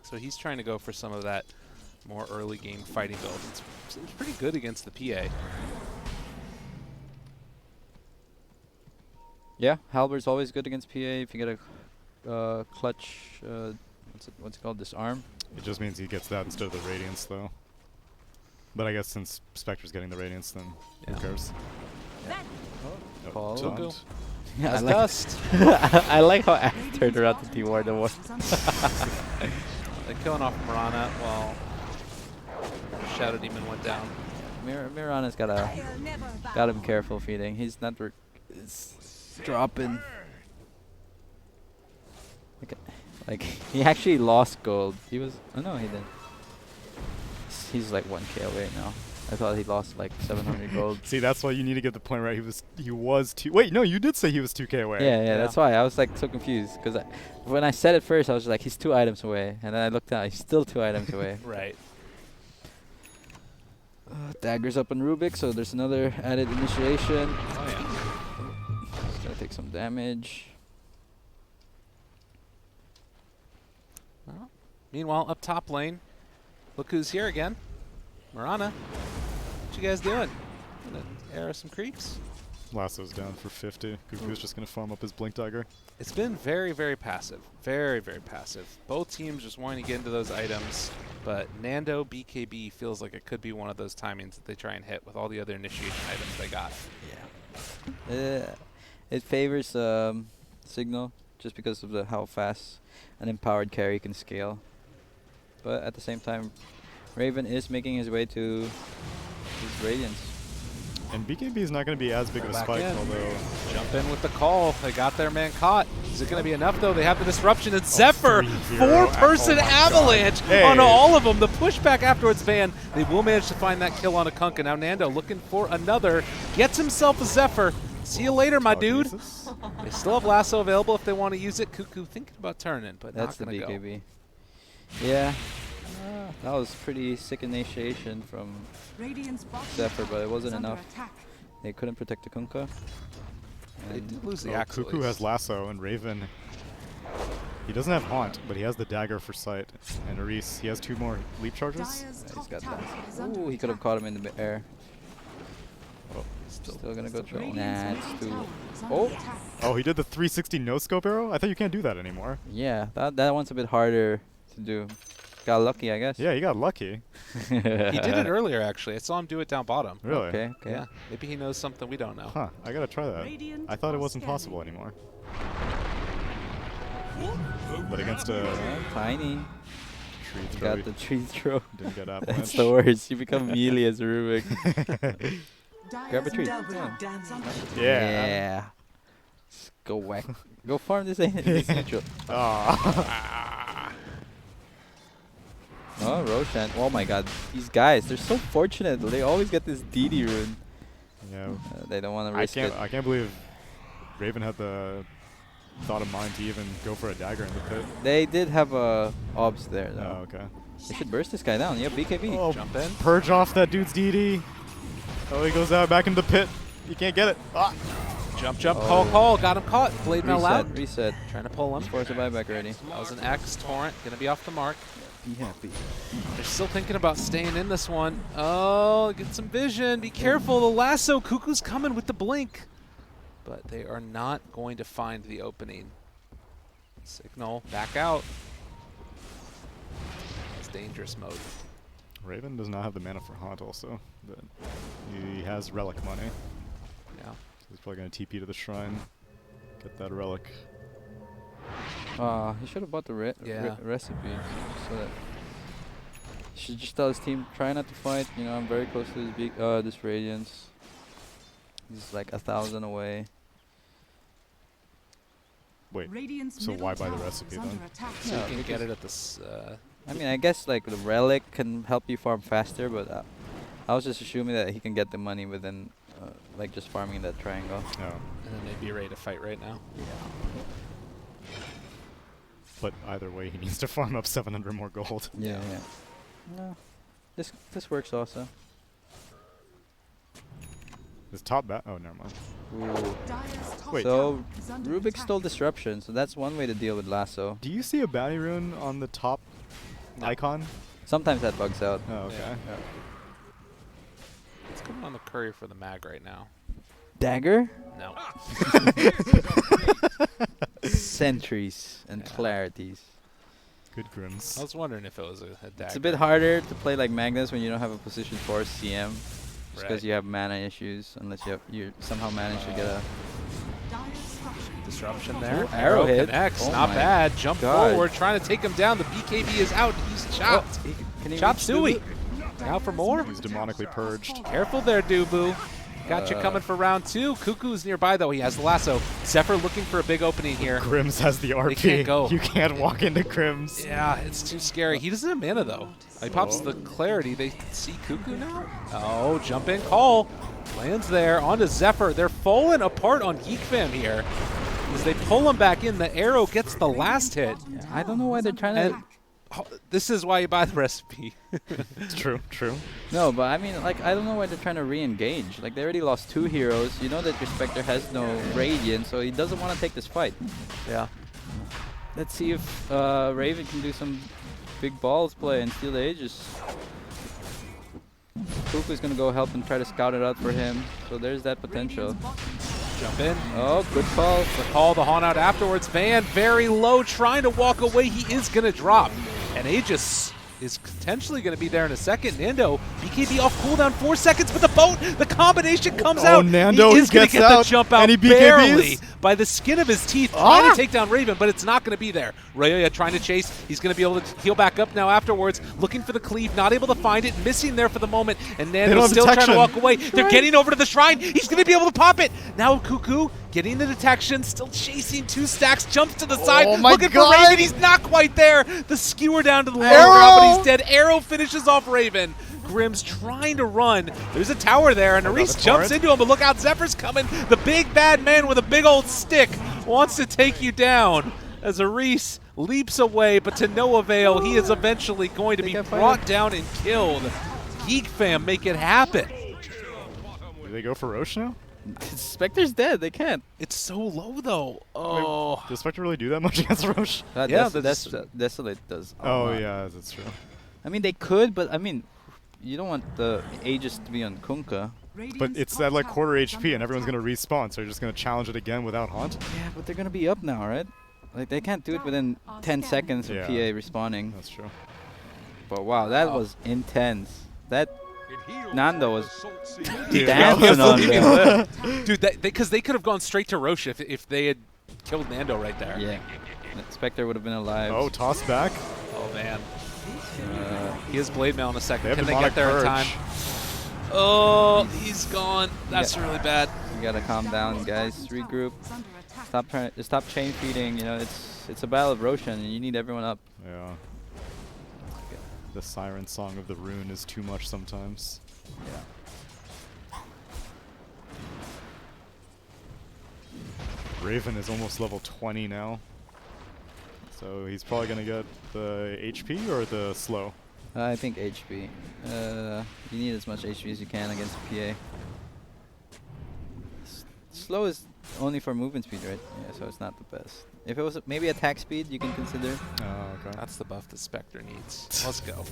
So he's trying to go for some of that more early game fighting build. It's pretty good against the PA. Yeah, Halberd's always good against PA if you get a clutch. What's it called? Disarm. It just means he gets that instead of the Radiance, though. But I guess since Spectre's getting the Radiance, then Yeah. who cares? Oh, Call. taunt. Yeah, As dust. I like how Ash turned around to T-Ward the one. They're killing off Marana while Shadow Demon went down. Mirana's gotta be careful feeding. He's not. It's dropping. Like he actually lost gold. He was. Oh no, he didn't. He's like 1k away now. I thought he lost like 700 gold. See, that's why you need to get the point right. He was two. Wait, no, you did say he was 2k away. Yeah, that's why I was like so confused because when I said it first, I was like, he's 2 items away, and then I looked out, he's still 2 items away. Right. Daggers up on Rubik, so there's another added initiation. Oh yeah. He's gonna take some damage. Well, meanwhile, up top lane, look who's here again. Marana. What you guys doing? Gonna air some creeps? Lasso's down for 50. Cuckoo's just going to farm up his Blink Dagger. It's been very, very passive. Very, very passive. Both teams just wanting to get into those items, but Nando BKB feels like it could be one of those timings that they try and hit with all the other initiation items they got. Yeah. It favors Cignal just because of how fast an empowered carry can scale. But at the same time, Raven is making his way to his Radiance. And BKB is not going to be as big of a Back spike, in. although... Jump in with the call. They got their man caught. Is it going to be enough, though? They have the disruption. It's Zephyr. 3-0. 4-person Oh my avalanche God. Hey. on all of them. The pushback afterwards ban. They will manage to find that kill on a Kunkka. Now Nando looking for another. Gets himself a Zephyr. See you later, my dude. Telekinesis? They still have Lasso available if they want to use it. Cuckoo thinking about turning, but That's the not going to go. BKB. Yeah. That was pretty sick initiation from Radiant's bottom Zephyr, but it tower wasn't is under enough. attack. They couldn't protect the Kunkka. They And did lose the Oh, axe. at Cuckoo least. has Lasso, and Raven... He doesn't have Haunt, but he has the Dagger for sight. And Aris, he has 2 more leap charges. Dyer's he's top got tower that. is under Ooh, he could have attack. caught him in the air. Oh. Still gonna go through. Radiant's Nah, middle it's too. tower is under Oh. attack. Oh, he did the 360 no-scope arrow? I thought you can't do that anymore. Yeah, that one's a bit harder to do. Got lucky, I guess. Yeah, you got lucky. He did it earlier, actually. I saw him do it down bottom. Really? Okay. Yeah. Maybe he knows something we don't know. Huh, I gotta try that. Radiant I thought it are wasn't scanning. possible anymore. But against a Tiny. tree You throw, got the tree throw. didn't get That's avalanche. the worst. You become melee as a Rubik. Dyer's Grab a tree. middle Double tower is under damage. attack. Yeah. Just go whack. Go farm this this neutral. Aw. Oh, Roshan. Oh my god. These guys, they're so fortunate. They always get this DD rune. Yeah. They don't want to I risk it. can't believe Raven had the thought of mind to even go for a dagger in the pit. They did have obs there though. Oh, okay. They should burst this guy down. Yeah, BKB. Oh, Jump in. purge off that dude's DD. Oh, he goes out back into the pit. You can't get it. Ah. Jump, jump, Oh. call. Got him caught. Blade now loud. Reset. Trying to pull him. Force a buyback already. That was an X. Torrent. Going to be off the mark. Be happy. They're still thinking about staying in this one. Oh, get some vision. Be careful. The lasso. Cuckoo's coming with the blink. But they are not going to find the opening. Cignal back out. It's dangerous mode. Raven does not have the mana for Haunt also, but he has relic money. Yeah. So he's probably going to TP to the shrine, get that relic. He should have bought the Yeah. recipe. So that he should just tell his team, try not to fight. You know, I'm very close to this Radiance. He's like 1,000 away. Wait, Radiant's so middle why buy the tower recipe is then? under attack. So Yeah, you can get because- it at this. I mean, I guess like the relic can help you farm faster, but I was just assuming that he can get the money within like just farming that triangle. No. And then they'd be ready to fight right now. But either way, he needs to farm up 700 more gold. Yeah. No, this works also. His top bat. Oh, never mind. Ooh. Dire's top Wait. So tower is under Rubik attack. stole disruption, so that's one way to deal with lasso. Do you see a bounty rune on the top No. icon? Sometimes that bugs out. Oh, okay. Yeah. It's coming on the courier for the mag right now. Dagger, No. sentries, and Yeah. clarities. Good Grims. I was wondering if it was a dagger. It's a bit harder to play like Magnus when you don't have a position for CM, just because Right. you have mana issues. Unless you somehow manage to get a Dire's structures Disruption are there. Ooh, arrow hit. Connects. Oh Not my bad. Jump God. forward, trying to take him down. The BKB is out. He's chopped. Can he Chop reach Suey. Dubu? Now for more. He's demonically purged. Careful there, Dubu. Got you coming for round 2. Cuckoo's nearby, though. He has the lasso. Zephyr looking for a big opening here. Grims has the RP. can't go. You can't walk into Grims. Yeah, it's too scary. He doesn't have mana, though. He pops the clarity. They see Cuckoo now? Oh, jump in call. Lands there. Onto Zephyr. They're falling apart on Geek Fam here. As they pull him back in, the arrow gets the last hit. I don't know why they're trying to. And this is why you buy the recipe. It's true, true. No, but I mean, like, I don't know why they're trying to re-engage. Like, they already lost 2 heroes. You know that your Spectre has no Radiant, so he doesn't want to take this fight. Yeah. Let's see if Raven can do some big balls play and steal the Aegis. Kuku's gonna go help and try to scout it out for him. So there's that potential. Jump in. Oh, good call. The call, the haunt out afterwards. Van very low, trying to walk away. He is going to drop. And Aegis is potentially going to be there in a second. Nando, BKB off cooldown, 4 seconds, but the boat, the combination comes out. Nando he is going to gets get out. the jump out Any BKBs? barely by the skin of his teeth, trying to take down Raven, but it's not going to be there. Raya trying to chase. He's going to be able to heal back up now afterwards, looking for the cleave, not able to find it, missing there for the moment, and don't Nando's have still trying to detection. walk away. They're getting over to the shrine. He's going to be able to pop it. Now Cuckoo getting the detection, still chasing 2 stacks, jumps to the side, Oh my looking God. for Raven. He's not quite there. The skewer down to the low Arrow. ground, but he's dead. Arrow finishes off Raven. Grimm's trying to run. There's a tower there, and Aris the jumps torrent. into him, but look out, Zephyr's coming. The big bad man with a big old stick wants to take you down. As Aris leaps away, but to no avail. He is eventually going to be Think I brought fired. down and killed. Geek Fam make it happen. Do they go for Roche now? Spectre's dead. They can't. It's so low, though. Oh. Does Spectre really do that much against Roche? Yeah, that's- Desolate does. a Oh, lot. yeah, that's true. I mean, they could, but I mean, you don't want the Aegis to be on Kunkka. But it's at like quarter HP and everyone's going to respawn, so you're just going to challenge it again without Haunt? Yeah, but they're gonna be up now, right? Like they can't do it within 10 seconds of Yeah. PA respawning. That's true. But wow, that was intense. That Nando was Dude, dancing that on was- them. Dude, because they could have gone straight to Roche if they had killed Nando right there. Yeah, that Spectre would have been alive. Oh, toss back. Oh, man. Uh, He has Blade Mail in a They second. have Can they Demonic get there in Purge. time? Oh, he's gone. That's really bad. you gotta calm down, guys. Regroup. Stop chain feeding. You know, it's a battle of Roshan, and you need everyone up. Yeah. The siren song of the rune is too much sometimes. Yeah. Raven is almost level 20 now. So he's probably going to get the HP or the slow. I think HP. You need as much HP as you can against PA. Slow is only for movement speed, right? Yeah, so it's not the best. If it was maybe attack speed, you can consider. Oh, okay. That's the buff the Spectre needs. Let's go.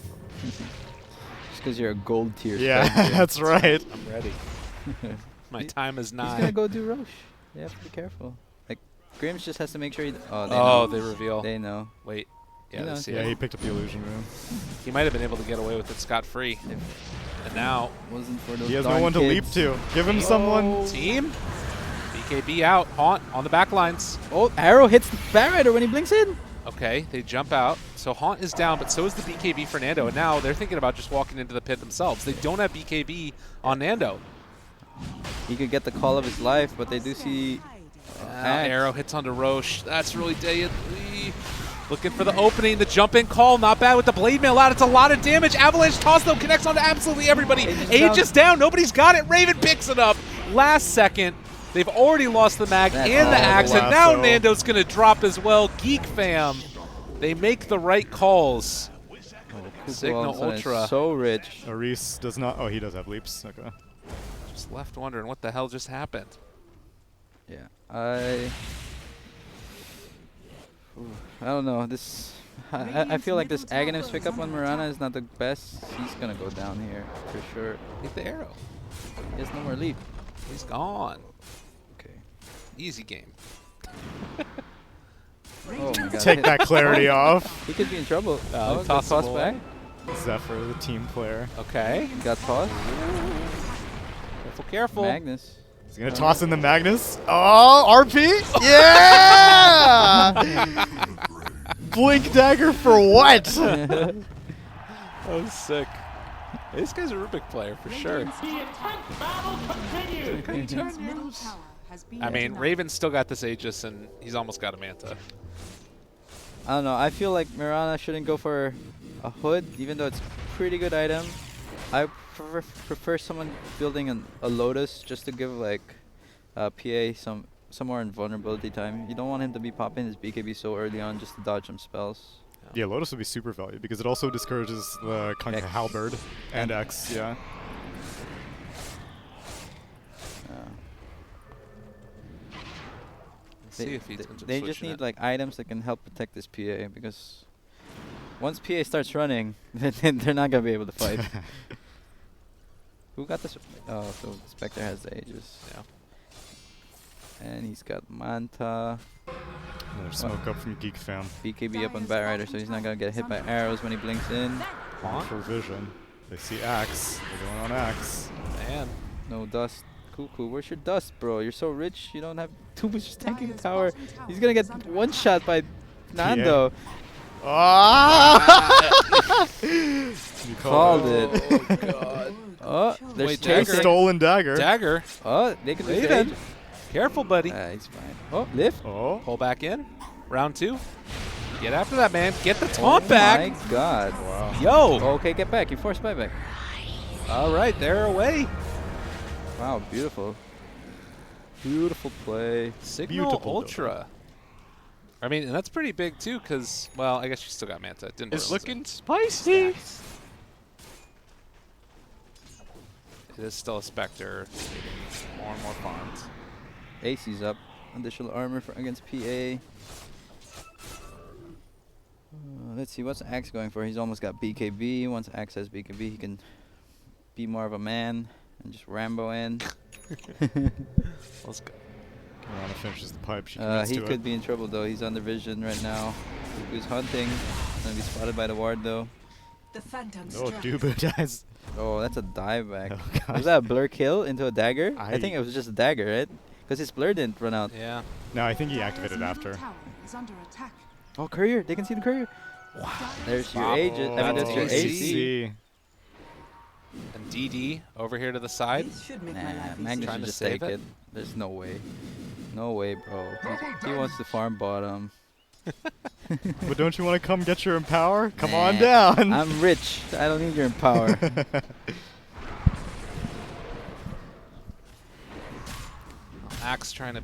Just because you're a gold tier. Yeah, Spectre. that's right. I'm ready. My time is He's gonna nigh. go do Roche. You have to be careful. Like Grims just has to make sure he. Oh, they Oh, know. they reveal. They know. Wait. Yeah, He they knows. see Yeah, he it. picked up the illusion room. He might have been able to get away with it scot-free. And now, Wasn't for those He has no darn one to leap kids. to. Give him someone. team. BKB out. Haunt on the back lines. Oh, arrow hits the Batrider when he blinks in. Okay, they jump out. So Haunt is down, but so is the BKB for Nando. And now they're thinking about just walking into the pit themselves. They don't have BKB on Nando. He could get the call of his life, but they do see. Axe. Arrow hits onto Roche. That's really deadly. Looking for the opening. The jump in call. Not bad with the blade mail out. It's a lot of damage. Avalanche toss, though, connects onto absolutely everybody. Age is down. Nobody's got it. Raven picks it up. Last second. They've already lost the mag That's and the all axe, the and now lasso. Nando's going to drop as well. Geek fam. They make the right calls. Cignal Kukulon Ultra. is so rich. Aris does not. Oh, he does have leaps. Okay. Just left wondering what the hell just happened. Yeah, I don't know. This I feel like this Aghanim's pickup on Mirana is not the best. He's gonna go down here for sure. Hit the arrow. He has no more leap. He's gone. Okay. Easy game. Oh my god. Take that clarity off. He could be in trouble. Toss got him tossed away. back. Zephyr, the team player. Okay. Got tossed. Careful, careful. Magnus. He's gonna toss in the Magnus. Oh, RP! Yeah! Blink dagger for what? That was sick. This guy's a Rubik player for sure. Radiant's middle tower has been I mean, denied. Raven's still got this Aegis, and he's almost got a Manta. I don't know. I feel like Mirana shouldn't go for a hood, even though it's a pretty good item. I prefer someone building a Lotus just to give like PA some more invulnerability time. You don't want him to be popping his BKB so early on just to dodge some spells. Yeah, Lotus would be super valuable because it also discourages the Conquer X. Halberd and X. Yeah. Let's see if he's They just need like items that can help protect this PA because once PA starts running, then they're not gonna be able to fight. Who got this? Oh, so Spectre has the Aegis. Yeah. And he's got Manta, Another smoke up from Geek fam. BKB up on Batrider, so he's not gonna get hit by arrows when he blinks in. For vision. They see Axe. They're going on Axe. Man. No dust. Cuckoo, where's your dust, bro? You're so rich, you don't have too much tanking Dire's tower. bottom tower He's gonna get is under one attack. shot by Nando. Ah! You Called it. it. Oh, God. Oh, they're Wait, chasing. Dagger. Stolen dagger. Dagger. Oh, they could lose the Raven. Aegis. Careful, buddy. He's fine. Oh, lift. Oh. Pull back in. Round 2. Get after that, man. Get the Oh taunt back. my god. Wow. Yo. Okay, get back. You forced buyback. All right, they're away. Wow, beautiful. Beautiful play. Signal Beautiful Ultra. I mean, and that's pretty big too, because, well, I guess you still got Manta. Didn't It's realize looking it. spicy. It is still a Spectre. More and more farms. AC's up. Additional armor for against PA. Let's see, what's Axe going for? He's almost got BKB. Once Axe has BKB, he can be more of a man and just Rambo in. Let's go. Mirana finishes the pipe. She commits He to could it. be in trouble though. He's under vision right now. He's hunting. Gonna be spotted by the ward though. The phantom Oh, strike. Dubu dies. Oh, that's a dive back. Oh, Was God. that a blur kill into a dagger? I I- think it was just a dagger, right? Because his blur didn't run out. Yeah. No, I think he Dire's activated middle after. tower is under attack. Oh, courier! They can see the courier. Wow. There's your Bop. Aegis. I mean, that's your Oh, AC. And DD over here to the side. This should make Nah, my life Magnus Trying should to just save take it? it. There's no way. No way, bro. He wants to farm bottom. But don't you want to come get your empower? Come on Nah, down. I'm rich. I don't need your power. Axe trying to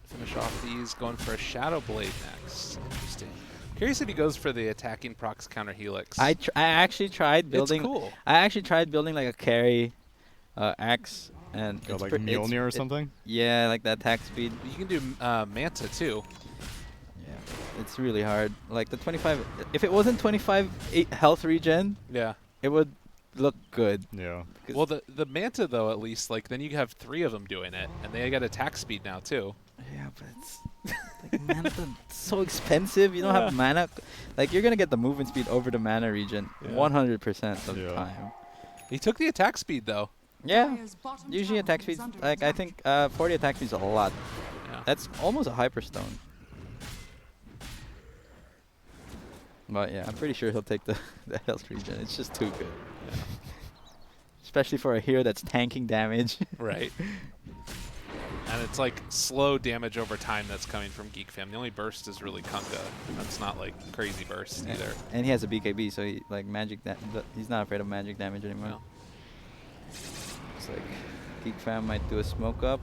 finish off these. Going for a Shadow Blade next. Interesting. Curious if he goes for the attacking procs counter helix. I actually tried building. It's cool. I actually tried building like a carry axe and Go it's like pre- it's- Mjolnir or it- something? Yeah, like that attack speed. You can do Manta too. It's really hard. Like the 25, if it wasn't 25 health regen, Yeah. it would look good. Yeah. Well, the Manta, though, at least, like, then you have 3 of them doing it, and they got attack speed now, too. Yeah, but it's like mana so expensive. You don't have mana. Like you're gonna get the movement speed over the mana regen 100% of the time. He took the attack speed, though. Yeah. Dire's bottom Usually tower attack is speed, under like I attack. think 40 attack speed is a lot. Yeah. That's almost a hyperstone. But yeah, I'm pretty sure he'll take the health regen. It's just too good. Yeah. Especially for a hero that's tanking damage. Right. And it's like slow damage over time that's coming from Geek Fam. The only burst is really Kunkka. That's not like crazy burst either. And he has a BKB, so he like he's not afraid of magic damage anymore. No. It's like Geek Fam might do a smoke up.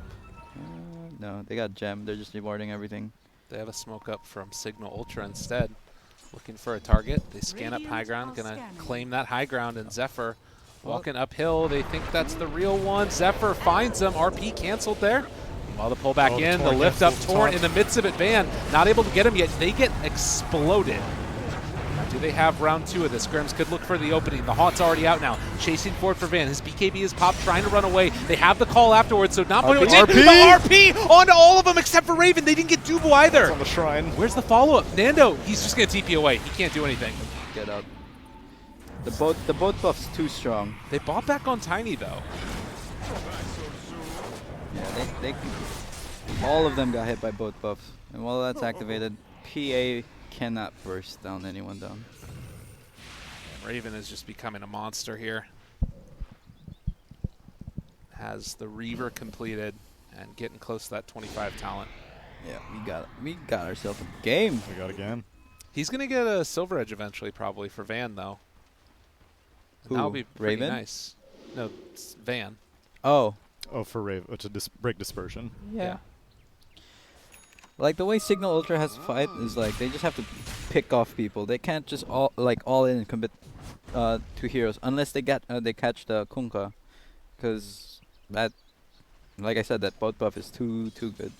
No, they got gem. They're just rewarding everything. They have a smoke up from Cignal Ultra instead. Looking for a target. They scan up high ground. Gonna claim that high ground, and Zephyr walking uphill. They think that's the real one. Zephyr finds him. RP canceled there. While the pull back in, the lift up Torrent in the midst of it. Van not able to get him yet. They get exploded. Now, do they have round 2 of this? Grims could look for the opening. The Haunt's already out now. Chasing forward for Van. His BKB is popped, trying to run away. They have the call afterwards, so not putting RP. the RP onto all of them except for Raven. They didn't get Dubu either. It's on the shrine. Where's the follow-up? Nando, he's just going to TP away. He can't do anything. Get out. The boat buff's too strong. They bought back on Tiny, though. Yeah, they all of them got hit by both buffs. And while that's activated, PA cannot burst down anyone down. Raven is just becoming a monster here. Has the Reaver completed and getting close to that 25 talent. Yeah, we got ourselves a game. We got a game. He's going to get a Silver Edge eventually, probably, for Van, though. Who? That'll be pretty Raven? nice. No, it's Van. Oh. Oh, for Rave to break dispersion. Yeah. Like the way Cignal Ultra has to fight is like they just have to pick off people. They can't just all in and commit to heroes unless they catch the Kunkka, because that, like I said, that boat buff is too good.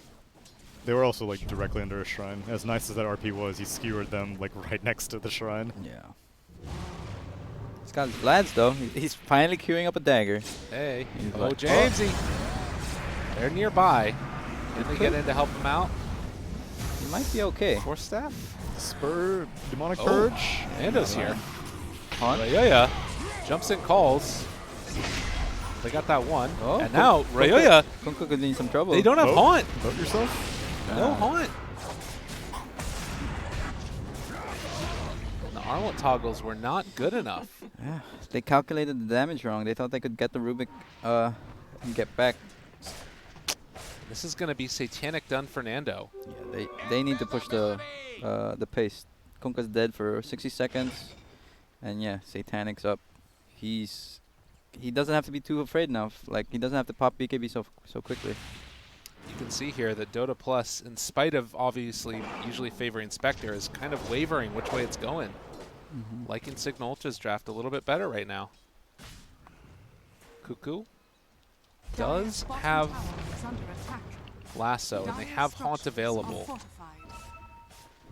They were also like directly under a shrine. As nice as that RP was, he skewered them like right next to the shrine. Yeah. He's got his lads though. He's finally queuing up a dagger. Hey. He's Oh, like, Jamesy. They're nearby. Can they get in to help him out? He might be okay. Force staff? Spur, demonic Oh. purge. Nando's here. Haunt? Ryoya jumps in, calls. They got that one. Oh, and now Ryoya, Kunkka could be in some trouble. they don't have Haunt. Vote yourself. No Haunt. The armlet toggles were not good enough. Yeah. They calculated the damage wrong. They thought they could get the Rubik and get back. This is going to be satanic done for Nando. Yeah, they need to push the pace. Kunkka's dead for 60 seconds, and yeah, Satanic's up. He doesn't have to be too afraid now. Like he doesn't have to pop BKB so quickly. You can see here that Dota Plus, in spite of obviously usually favoring Spectre, is kind of wavering which way it's going. Liking Cignal Ultra's draft a little bit better right now. Cuckoo does Dire's bottom have tower is under attack. Lasso, and they Dire's have Haunt structures are available. fortified.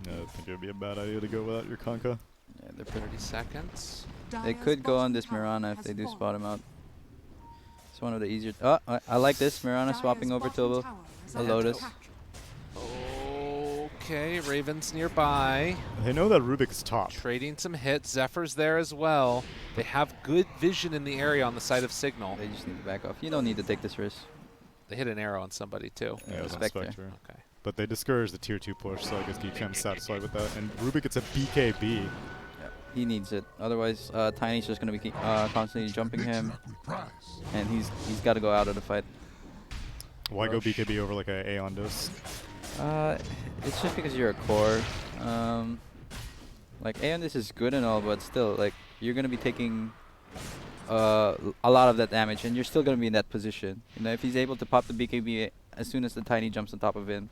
No, I think it would be a bad idea to go without your Kunkka. Yeah, they're pretty. 30 seconds. They Dire's could go on bottom this tower Mirana if has they do fallen. spot him out. It's one of the easier. Oh, I like this Mirana Dire's swapping over bottom to tower is a under Lotus. attack. Okay, Raven's nearby. They know that Rubik's top. Trading some hits. Zephyr's there as well. They have good vision in the area on the side of Cignal. They just need to back off. You don't need to take this risk. They hit an arrow on somebody too. Yeah, it was on Spectre. Spectre. Okay. But they discouraged the tier 2 push, so I guess Geekham's satisfied with that. And Rubik gets a BKB. Yeah, he needs it. Otherwise, Tiny's just gonna be constantly jumping him, and he's got to go out of the fight. Why go Rush. BKB over like a Aeon disc? It's just because you're a core. Like Aeon, is good and all, but still, like you're gonna be taking a lot of that damage, and you're still gonna be in that position. You know, if he's able to pop the BKB as soon as the Tiny jumps on top of him,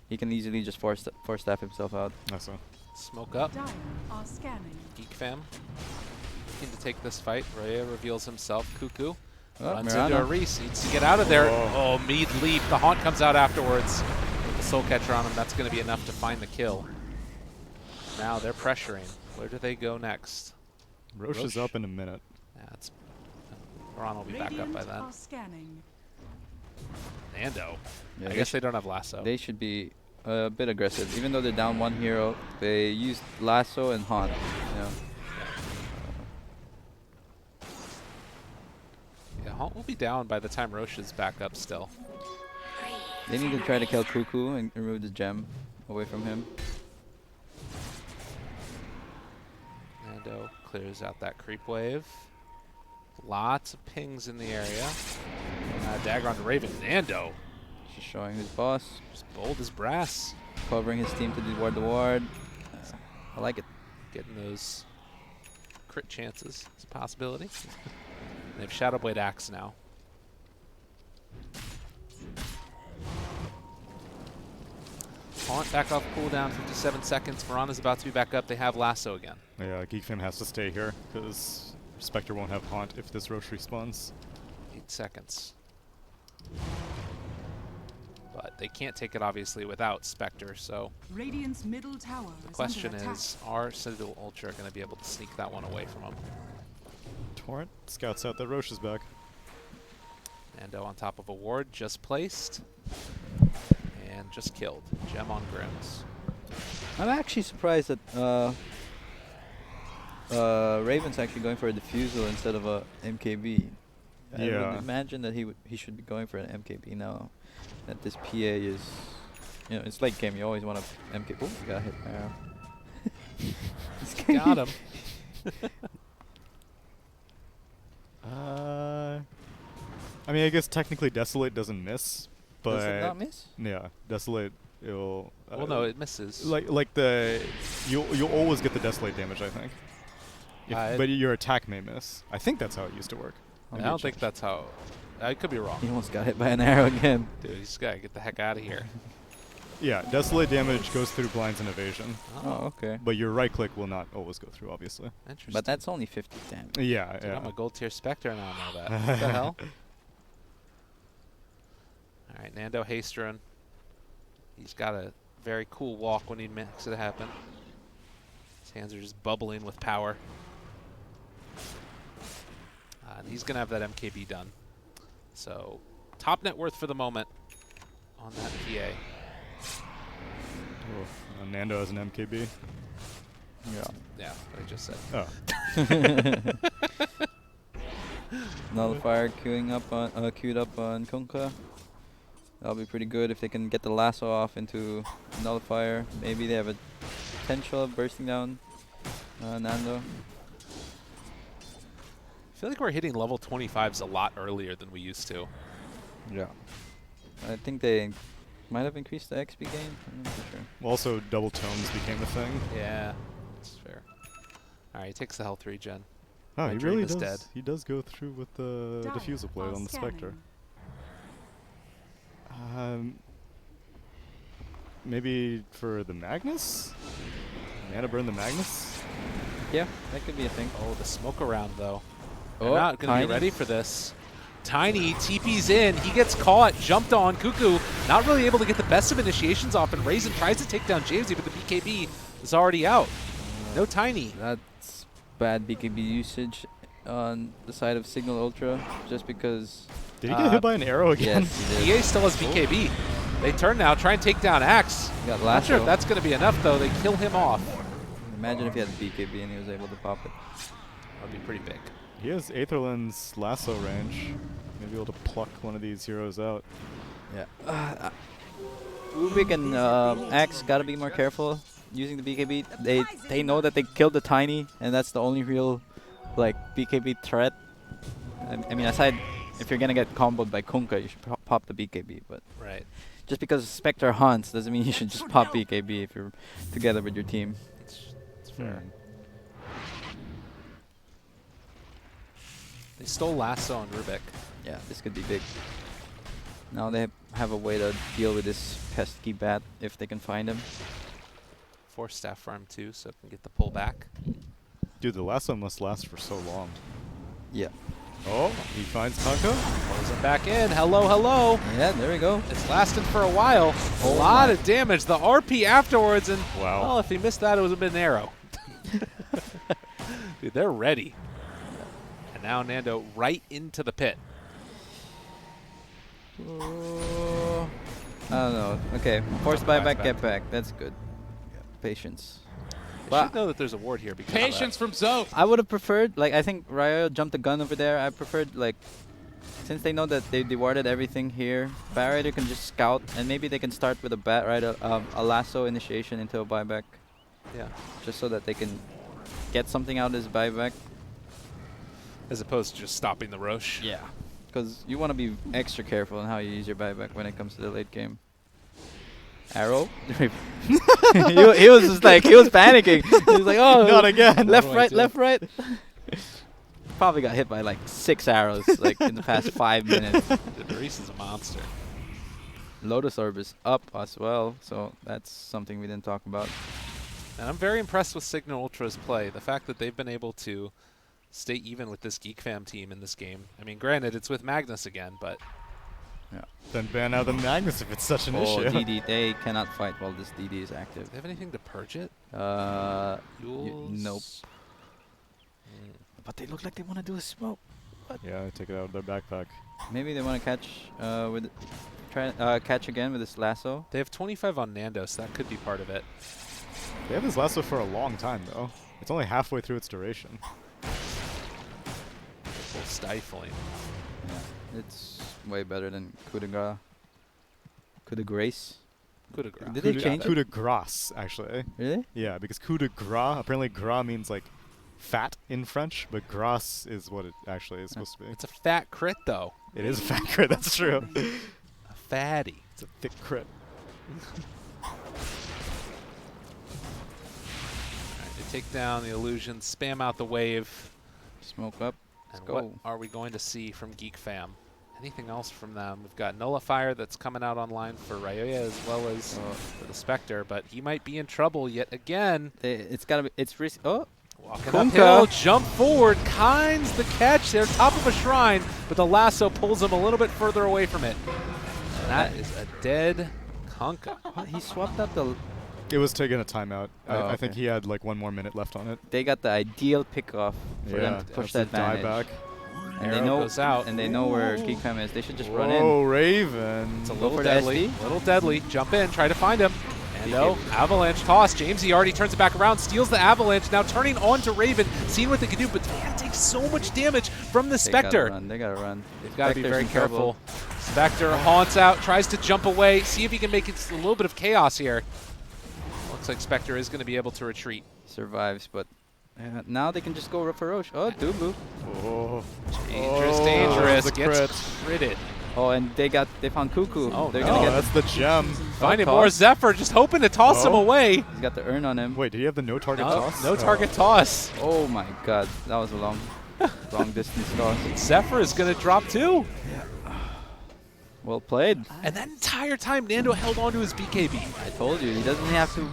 he can easily just force staff himself out. That's a Smoke up. Dire are scanning. Geek Fam looking to take this fight. Raya reveals himself. Cuckoo Oh, runs Mirana. into a Reese. Needs to get out of there. Oh. Oh, Mead leap. The Haunt comes out afterwards. With the Soul Catcher on him. That's going to be enough to find the kill. now they're pressuring. Where do they go next? Roche is up in a minute. Yeah, it's Ron will be back up by Radiant then. are scanning. Nando. Yeah, I guess they don't have lasso. They should be a bit aggressive. Even though they're down one hero, they used lasso and haunt. You know. Yeah, Haunt will be down by the time Roche is back up still. They need to try to kill Cuckoo and remove the gem away from him. Nando clears out that creep wave. Lots of pings in the area. Dagger onto Raven. Nando, Just showing who's boss, just bold as brass. covering his team to ward the ward. I like it. Getting those crit chances is a possibility. They have Shadow Blade Axe now. Haunt back off cooldown, 57 seconds. Mirana's about to be back up. They have lasso again. Yeah, Geek Fam has to stay here because Spectre won't have Haunt if this Roche respawns. 8 seconds. But they can't take it obviously without Spectre, so Radiant's middle tower the is question under attack. is, are Citadel Ultra going to be able to sneak that one away from them? Torrent scouts out that Roche is back. Nando on top of a ward, just placed. And just killed. Gem on Grims. I'm actually surprised that Raven's actually going for a defusal instead of a MKB. I Yeah. would imagine that he should be going for an MKB now. That this PA is, you know, it's late game. You always want to MKB. Oh, he got hit by arrow. This game- Got him. I mean, I guess technically Desolate doesn't miss, but Does it not miss? yeah, Desolate it'll. Well, no, it misses. like the you'll always get the Desolate damage, I think. But your attack may miss. I think that's how it used to work. I don't think that's how. I could be wrong. He almost got hit by an arrow again. Dude, he's got to get the heck out of here. Yeah, Desolate damage goes through blinds and evasion, Oh, okay. but your right click will not always go through, obviously. Interesting. But that's only 50 damage. Yeah, Dude, yeah. I'm a gold tier Spectre and I know that. What the hell? All right, Nando Hasterin. He's got a very cool walk when he makes it happen. His hands are just bubbling with power. And he's going to have that MKB done. So, top net worth for the moment on that PA. Oh, Nando has an MKB. Yeah. Yeah, what I just said. Oh. Nullifier queued up on Kunkka. That'll be pretty good if they can get the lasso off into Nullifier. Maybe they have a potential of bursting down Nando. I feel like we're hitting level 25s a lot earlier than we used to. Yeah. I think they might have increased the XP gain. I'm not too sure. Also, double tomes became a thing. Yeah, that's fair. All right, he takes the health regen. Oh, My he dream really is does. dead. He does go through with the Dire diffusal blade are on the Spectre. scanning. Maybe for the Magnus? Mana burn the Magnus? Yeah, that could be a thing. Oh, the smoke around though. They're Oh, not going to Tiny. be ready for this. Tiny TP's in. He gets caught, jumped on. Cuckoo not really able to get the best of initiations off, and Raisin tries to take down Jamesy, but the BKB is already out. No Tiny. That's bad BKB usage on the side of Cignal Ultra, just because. Did he get hit by an arrow again? Yes, he did. EA still has BKB. They turn now, try and take down Axe. He got Not sure if lasso. that's going to be enough, though. They kill him off. Imagine if he had BKB and he was able to pop it. That would be pretty big. He has Aetherland's lasso range. Maybe able to pluck one of these heroes out. Yeah. Rubik and Axe gotta be more careful using the BKB. They know that they killed the Tiny, and that's the only real like BKB threat. I mean, aside if you're gonna get comboed by Kunkka, you should pop the BKB. But Right. just because Spectre hunts doesn't mean you should just pop BKB if you're together with your team. It's fair. They stole Lasso on Rubik. Yeah, this could be big. Now they have a way to deal with this pesky bat if they can find him. Force staff farm too, so it can get the pull back. Dude, the lasso must last for so long. Yeah. Oh, he finds Kanka. Pulls him back in. Hello, hello. Yeah, there we go. It's lasted for a while. A lot of damage. The RP afterwards, and Wow. well, if he missed that, it would have been an arrow. Dude, they're ready. And now Nando right into the pit. I don't know. Okay, force Back, buyback, back. get back. That's good. Patience. You But should know that there's a ward here because Patience from Zoe. I would have preferred, like, I think Ryo jumped the gun over there. I preferred, like, since they know that they dewarded everything here, Bat Rider can just scout, and maybe they can start with a Bat Rider, a lasso initiation into a buyback, Yeah. just so that they can get something out of this buyback. As opposed to just stopping the Roche. Yeah. Because you want to be extra careful on how you use your buyback when it comes to the late game. Arrow? he was just like, he was panicking. He was like, oh, Not again. left, What do I right, do? left, right. Probably got hit by like 6 arrows like in the past 5 minutes. Reese is a monster. Lotus Orb is up as well, so that's something we didn't talk about. And I'm very impressed with Cignal Ultra's play. The fact that they've been able to stay even with this Geek Fam team in this game. I mean, granted, it's with Magnus again, but Then ban out the Magnus if it's such an Oh, issue. DD, they cannot fight while this DD is active. do they have anything to purge it? Nope. Yules? But they look like they want to do a smoke. Yeah, they take it out of their backpack. Maybe they want to catch catch again with this lasso. They have 25 on Nando, so that could be part of it. They have this lasso for a long time, though. It's only halfway through its duration. Full stifling. Yeah, it's way better than coup de grace. Coup de grace. Coup de grace. Did they change Coup it? de grace, actually. Really? Yeah, because coup de gras, apparently gras means like fat in French, but grace is what it actually is supposed to be. It's a fat crit, though. It is a fat crit, that's true. A fatty. It's a thick crit. Alright, they take down the illusion, spam out the wave. Smoke up. And Let's what go. are we going to see from Geek Fam? Anything else from them? We've got Nullifier that's coming out online for Ryoya as well as for the Spectre, but he might be in trouble yet again. It's gotta be. It's risky. Oh, Walking Kunka. uphill, jump forward, Kind's the catch. They're top of a shrine, but the lasso pulls him a little bit further away from it. And that is a dead Kunkka. what? He swapped out the. It was taking a timeout. Oh, I think okay. he had like 1 more minute left on it. They got the ideal pick off for them to push that die advantage. back. And they Arrow know. goes out. And they know where Geek Fam is. They should just run in. Oh, Raven. It's a Go little for the deadly. SD. Little deadly. Jump in, try to find him. And no, BKB. avalanche toss. Jamesy already turns it back around, steals the avalanche, now turning on to Raven, seeing what they can do, but they take so much damage from the Spectre. They gotta run. They've got to be Spectre's very in trouble. careful. Spectre haunts out, tries to jump away, see if he can make it a little bit of chaos here. Looks like Spectre is going to be able to retreat. Survives, but now they can just go for Roche. Oh, Dubu. Oh. Dangerous, Oh, dangerous. the Gets crit. critted. Oh, and they found Cuckoo. Oh, They're no. gonna Oh, get. that's the gem. Finding toss. more Zephyr, just hoping to toss him Oh. away. He's got the urn on him. Wait, did he have the no target No, toss? no Oh. target toss. Oh my God, that was a long distance toss. Zephyr is going to drop too. Well played. And that entire time, Nando held on to his BKB. I told you, he doesn't have to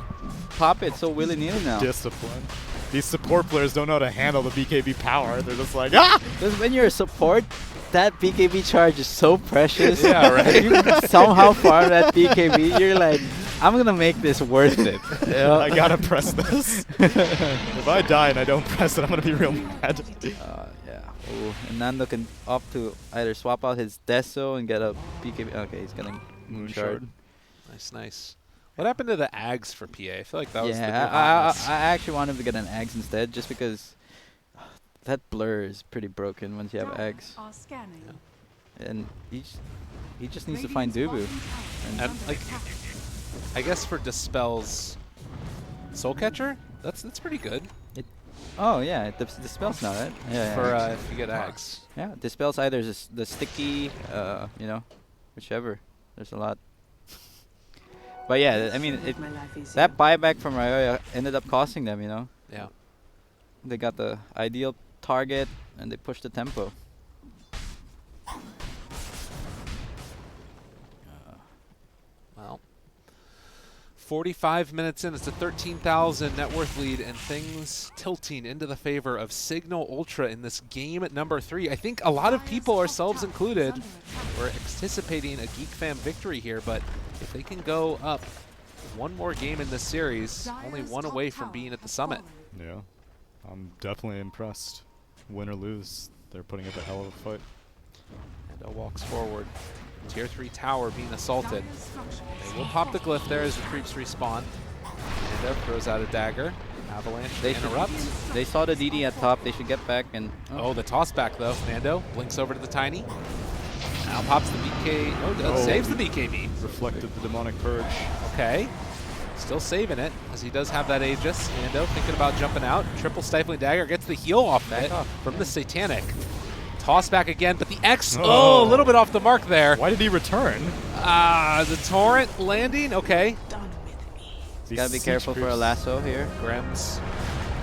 pop it so willy-nilly now. Discipline. These support players don't know how to handle the BKB power. They're just like, ah! Because when you're a support, that BKB charge is so precious. Yeah, right. If you somehow farm that BKB, you're like, I'm gonna make this worth it. I gotta press this. If I die and I don't press it, I'm gonna be real mad. Yeah. Oh, and Nando can opt to either swap out his Deso and get a BKB. Okay, he's getting Moonshard. Nice, nice. What happened to the Ags for PA? I feel like that was the Yeah, new hotness. I actually want him to get an Ags instead, just because that blur is pretty broken once you have Ags, Are scanning. and he just needs to find Radiant's Dubu. bottom tower is And, under like, attack. I guess for Dispel's Soul Catcher, that's pretty good Oh yeah, it dispels now, right? Yeah. for Yeah, if you get Ags. yeah, dispels either the sticky, whichever. There's a lot. But yeah, I mean, Make my life easier. that buyback from Ryoya ended up costing them. Yeah. They got the ideal target and they pushed the tempo. Well, 45 minutes in, it's a 13,000 net worth lead, and things tilting into the favor of Cignal Ultra in this game at number 3. I think a lot of people, ourselves included, were anticipating a Geek Fam victory here, but if they can go up one more game in this series, only one away from being at the summit. Yeah, I'm definitely impressed. Win or lose, they're putting up a hell of a fight. Nando walks forward. Tier 3 tower being assaulted. They will pop the glyph there as the creeps respawn. Nando throws out a dagger. Avalanche They to should interrupt. They saw the DD at top. They should get back and. Oh, the toss back though. Nando blinks over to the tiny. Now pops the BK. Oh, saves the BKB. Reflected the demonic purge. Okay. Still saving it, as he does have that Aegis. Nando thinking about jumping out. Triple stifling dagger gets the heal off it from the Satanic. Toss back again, but the X, a little bit off the mark there. Why did he return? The torrent landing, okay. Gotta be careful for a lasso here. Grimm's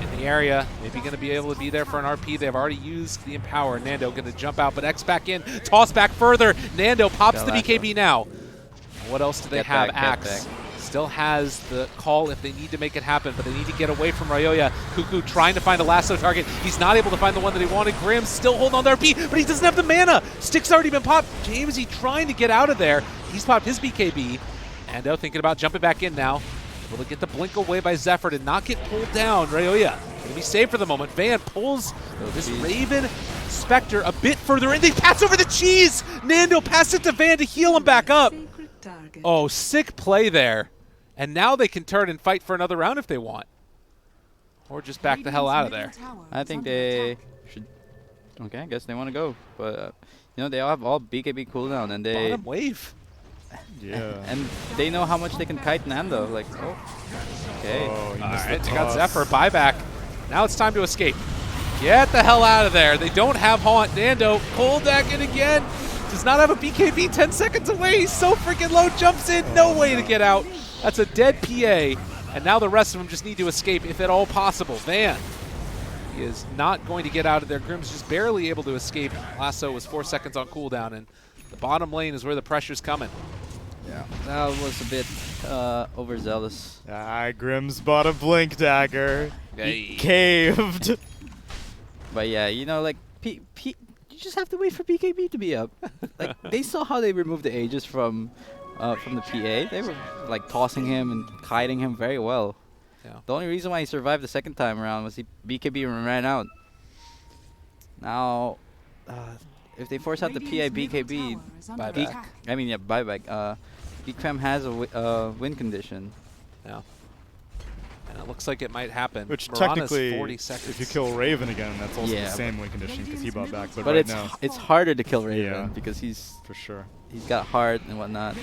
in the area, maybe going to be able to be there for an RP. They've already used the Empower. Nando going to jump out, but X back in, toss back further. Nando pops the BKB now. What else do they have? Axe still has the call if they need to make it happen, but they need to get away from Ryoya. Cuckoo trying to find a lasso target. He's not able to find the one that he wanted. Grimm still holding on to RP, but he doesn't have the mana. Stick's already been popped. James, he trying to get out of there. He's popped his BKB. Nando thinking about jumping back in now. Able to get the blink away by Zephyr to not get pulled down. Ryoya going to be safe for the moment. Van pulls this Raven Spectre a bit further in. They pass over the cheese. Nando passed it to Van to heal him back up. Oh, sick play there. And now they can turn and fight for another round if they want. Or just back the hell out of there. I think they should. Okay, I guess they want to go. But, you know, they all have all BKB cooldown. And they. Bottom wave. Yeah. And they know how much they can kite Nando. Like, oh. Okay. Oh, he All missed right, the they got toss. Zephyr. Buyback. Now it's time to escape. Get the hell out of there. They don't have Haunt. Nando pulled back in again. Does not have a BKB 10 seconds away. He's so freaking low. Jumps in. No way to get out. That's a dead PA. And now the rest of them just need to escape if at all possible. Van. He is not going to get out of there. Grimm's just barely able to escape. Lasso was 4 seconds on cooldown. And the bottom lane is where the pressure's coming. Yeah. That was a bit overzealous. Grimm's bought a blink dagger. He caved. But yeah, you know, like, you just have to wait for BKB to be up. Like, they saw how they removed the Aegis from the PA. They were, like, tossing him and kiting him very well. Yeah. The only reason why he survived the second time around was BKB ran out. Now, if they force out the PA BKB, Buyback. buyback. Geek Fam has a win condition. Yeah. And it looks like it might happen. Which Mirana's technically, 40 seconds. if you kill Raven again, that's also Yeah, the same win condition because he bought back. But But right now, it's harder to kill Raven Yeah. because he's for sure. got heart and whatnot.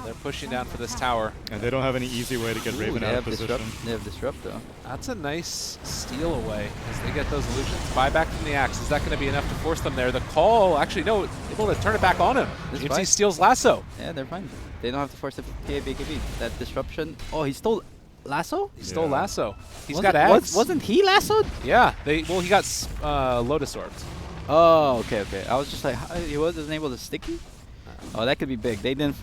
They're pushing down for this tower. And they don't have any easy way to get Ooh, Raven they out of have position. They have disrupt though. That's a nice steal away as they get those illusions. Buyback from the Axe. Is that going to be enough to force them there? The call, actually, no, able to turn it back on him. This GMC fight. steals Lasso. Yeah, they're fine. They don't have to force the PA BKB. That disruption. Oh, he stole Lasso? He stole Yeah. Lasso. He's Wasn't- got Axe. Wasn't he lassoed? Yeah, he got Lotus Orbs. Oh, okay. I was just like, he wasn't able to sticky? Oh, that could be big. They didn't,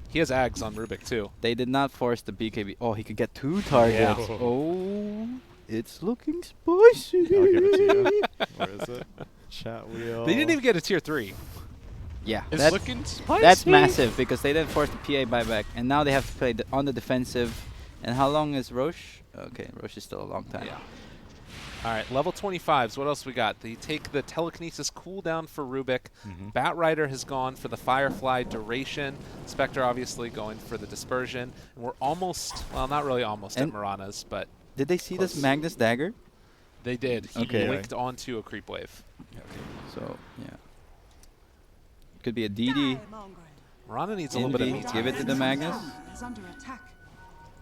He has Ags on Rubik, too. they did not force the BKB. Oh, he could get 2 targets. Yeah. Oh, it's looking spicy. I'll give it to you. Where is it? Chat wheel. They didn't even get a tier 3. Yeah, It's that- looking spicy. that's massive because they didn't force the PA buyback. And now they have to play on the defensive. And how long is Roche? Okay, Roche is still a long time. Yeah. All right, level 25s. What else we got? They take the telekinesis cooldown for Rubik. Bat Rider has gone for the Firefly duration. Spectre obviously going for the dispersion. And we're almost, well, not really almost And at Mirana's, but Did they see this Close. Magnus dagger? they did. He Okay. blinked onto a creep wave. So, yeah. Could be a DD. Mirana needs a little bit of Envy, meat. give it to the Magnus. Is under attack.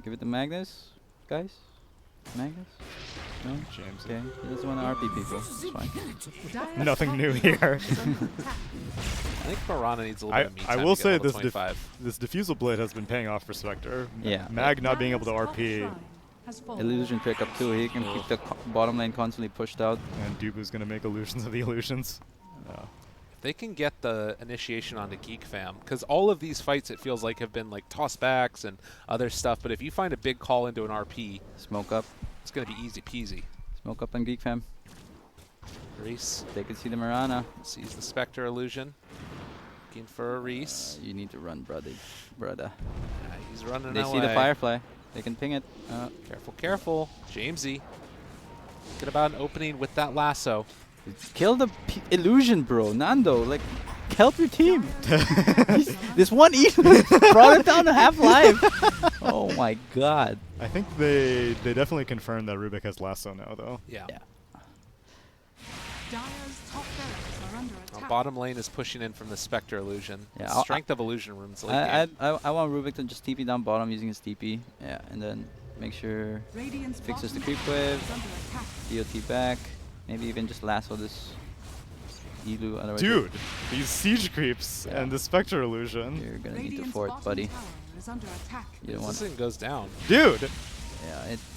Give it to Magnus, guys. Magnus? No? James. Okay, he doesn't want to RP people. It's fine. Nothing new here. I think Mirana needs a little bit of meat. I time will to get say level this 25. this diffusal blade has been paying off for Spectre. Yeah. Mag not being able to RP, Illusion pickup too. He can keep the bottom lane constantly pushed out. and Dubu's gonna make illusions of the illusions. They can get the initiation onto Geek Fam, because all of these fights, it feels like, have been like tossbacks and other stuff. But if you find a big call into an RP, Smoke up. it's going to be easy peasy. Smoke up on Geek Fam. Reese They can see the Mirana. sees the Spectre illusion. Looking for a Reese. You need to run, brother. He's running They away. see the Firefly. They can ping it. Careful, careful. Jamesy. Thinking about an opening with that lasso. Kill the illusion, bro. Nando, like, help your team. This one even brought it down to half life. Oh my god. I think they definitely confirmed that Rubik has lasso now, though. Yeah. Dire's top barracks are under attack. Bottom lane is pushing in from the Spectre illusion. Yeah, The strength of illusion rooms late game. I want Rubik to just TP down bottom using his TP. Yeah, and then make sure Radiant's fixes the bottom creep tower wave, is under attack. DOT back, maybe even just lasso this Elu. Otherwise Dude, these siege creeps Yeah. and the Spectre illusion. you're gonna need to Radiant's fort, bottom buddy. tower is under attack. You don't This want. thing goes down. Dude! Yeah, it's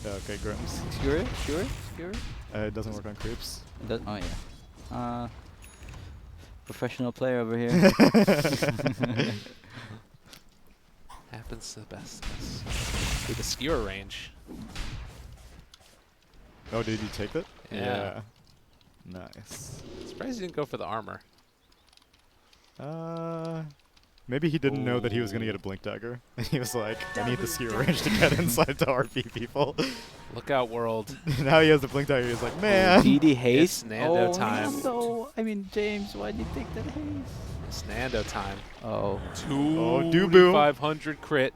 Okay, Grims. skewer. It doesn't work on creeps. Oh yeah. Professional player over here. Happens to the best of us. With the skewer range. Oh, did he take that? Yeah. Nice. Surprised he didn't go for the armor. Maybe he didn't know that he was going to get a Blink Dagger. He was like, I need the skewer range to get inside to RP people. Look out, world. Now he has the Blink Dagger. He's like, man. DD haste. It's Nando time. Nando. I mean, James, why did you take that haste? It's Nando time. Oh. Doo-boo. 500 crit.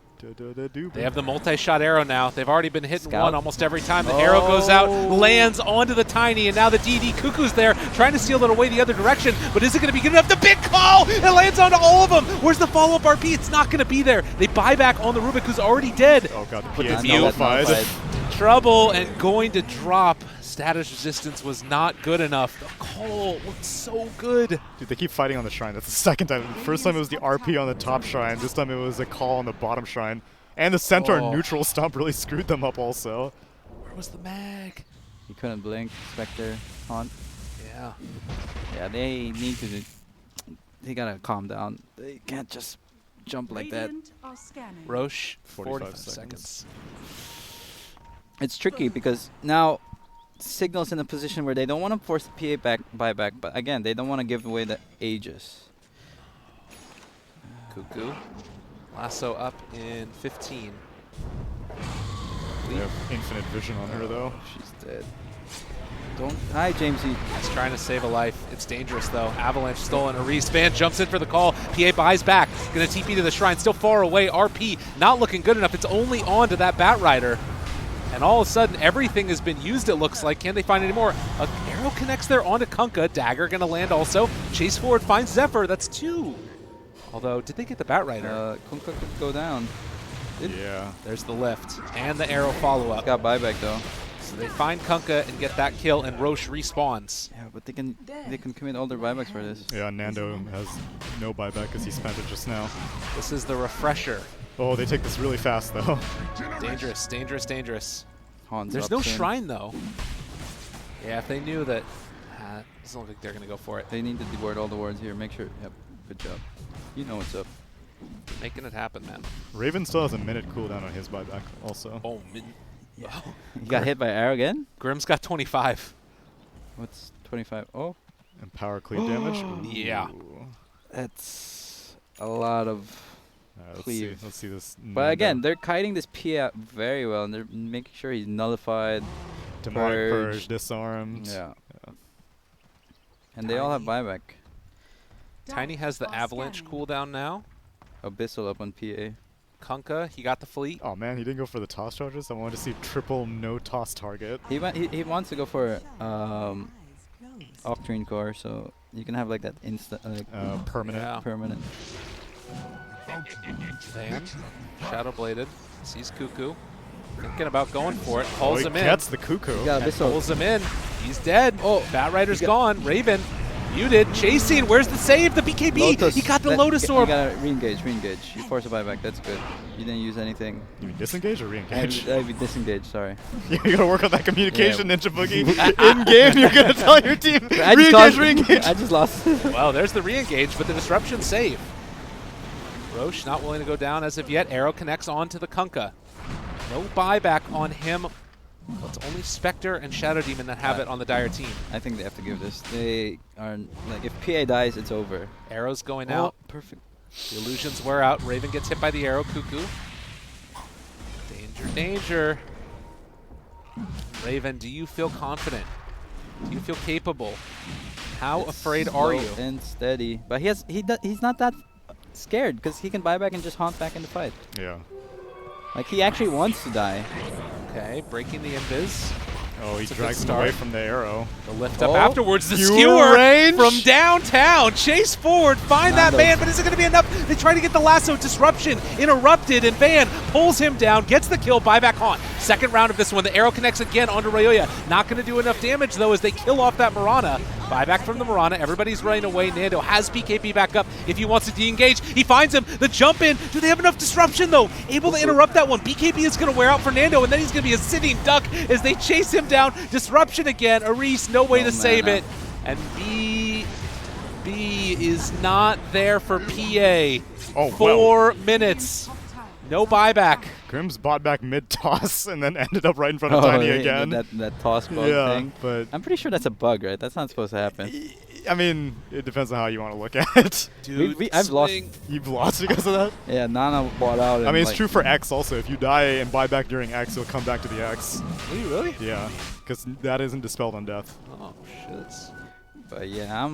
They have the multi-shot arrow now. They've already been hitting Scout. one almost every time. The arrow goes out, Oh. lands onto the Tiny, and now the DD Cuckoo's there, trying to steal it away the other direction. But is it going to be good enough? The big call! It lands onto all of them. Where's the follow-up RP? It's not going to be there. They buy back on the Rubik, who's already dead. Oh god, But the the PA view- nullified. Trouble and going to drop. Status resistance was not good enough. The call looked so good. Dude, they keep fighting on the shrine. That's the second time. The first time it was the RP on the top shrine. This time it was a call on the bottom shrine. And the Centaur Oh. neutral stomp really screwed them up also. Where was the mag? He couldn't blink. Spectre. Haunt. Yeah. Yeah, they need to. They gotta calm down. They can't just jump like that. Radiant are scanning. Roche, 45 45 seconds. seconds. It's tricky because now Signal's in a position where they don't want to force the PA buyback, but again, they don't want to give away the Aegis. Cuckoo. Lasso up in 15. They have infinite vision on her though. She's dead. Don't. Hi, Jamesy. He's trying to save a life. It's dangerous, though. Avalanche stolen. A Span jumps in for the call. PA buys back. Going to TP to the shrine. Still far away. RP not looking good enough. It's only on to that Bat Rider. And all of a sudden, everything has been used, it looks like. Can they find any more? An arrow connects there onto Kunkka. Dagger going to land also. Chase forward finds Zephyr. That's 2. Although, did they get the Bat Rider? Kunkka could go down. Yeah. There's the lift. And the arrow follow-up. Got buyback though. So they find Kunkka and get that kill, and Roche respawns. Yeah, but they can commit all their buybacks for this. Yeah, Nando has no buyback because he spent it just now. This is the refresher. Oh, they take this really fast though. Dangerous, dangerous, dangerous. Hans There's up no soon. shrine, though. Yeah, if they knew that, doesn't look like they're going to go for it. They need to deward all the wards here. Make sure. Yep. Good job. You know what's up. Making it happen, man. Raven still has a minute cooldown on his buyback also. Oh, You got hit by arrow again? Grim's got 25. What's 25? Oh, And power cleave damage. Yeah. Ooh. that's a lot of. Let's Cleave. see this. But again, they're kiting this P out very well, and they're making sure he's nullified. Demonic Purge. Purge, disarmed. Yeah. And they all have buyback. Tiny has the avalanche cooldown now. Abyssal up on PA. Kunkka, he got the fleet. Oh man, he didn't go for the toss charges. I wanted to see triple no toss target. He wants to go for Eyes closed. Octarine Core, so you can have like that instant, Permanent. Yeah. permanent. Van, Shadow Bladed, sees Cuckoo. Thinking about going for it. Oh, Pulls he him in. gets the cuckoo. Yeah, And Abyssal. pulls him in. He's dead. Oh, Bat Rider's he got- gone. Raven Muted, chasing, where's the save? The BKB, Lotus. he got the That- Lotus You Orb. gotta re-engage. You force a buyback, that's good. You didn't use anything. You mean disengage or re-engage? I'd be disengaged, sorry. You gotta work on that communication, Yeah. Ninja Boogie. In game, you're gonna tell your team re-engage. I just lost. Well, there's the re-engage, but the disruption save. Roche not willing to go down as of yet. Arrow connects onto the Kunkka. No buyback on him. Well, it's only Spectre and Shadow Demon that have it on the Dire team. I think they have to give this. They are like, if PA dies, it's over. Arrow's going out. Perfect. The illusions wear out. Raven gets hit by the arrow. Cuckoo. Danger, danger. Raven, do you feel confident? Do you feel capable? How afraid are you? And steady, but he's not that scared because he can buy back and just haunt back in the fight. Yeah. Like he actually wants to die. Okay, breaking the invis. Oh, he It's a good drags him start. away from the arrow. The lift up Oh, afterwards. The skewer skewer range. from downtown. Chase forward. Find that Nando. man, but is it going to be enough? They try to get the lasso. Disruption interrupted, and Van pulls him down, gets the kill. Buyback haunt. Second round of this one. The arrow connects again onto Rayoya. Not going to do enough damage, though, as they kill off that Mirana. Buyback from the Mirana. Everybody's running away. Nando has BKB back up if he wants to de-engage. He finds him. The jump in. Do they have enough disruption, though? Able to interrupt that one. BKB is going to wear out for Nando, and then he's going to be a sitting duck as they chase him down. Disruption again. Aris, no way Oh, to save man. it. And B is not there for PA. Oh, 4 minutes. No buyback. Grimm's bought back mid-toss and then ended up right in front of Tiny yeah, again. That toss bug yeah, thing. but I'm pretty sure that's a bug, right? That's not supposed to happen. I mean, it depends on how you want to look at it. Dude, I've lost. swing. You've lost because of that? Yeah, Nana bought out. I and, mean, it's like, true for X also. If you die and buy back during X, you'll come back to the X. Are you really? Yeah, because that isn't dispelled on death. Oh, shit. But yeah,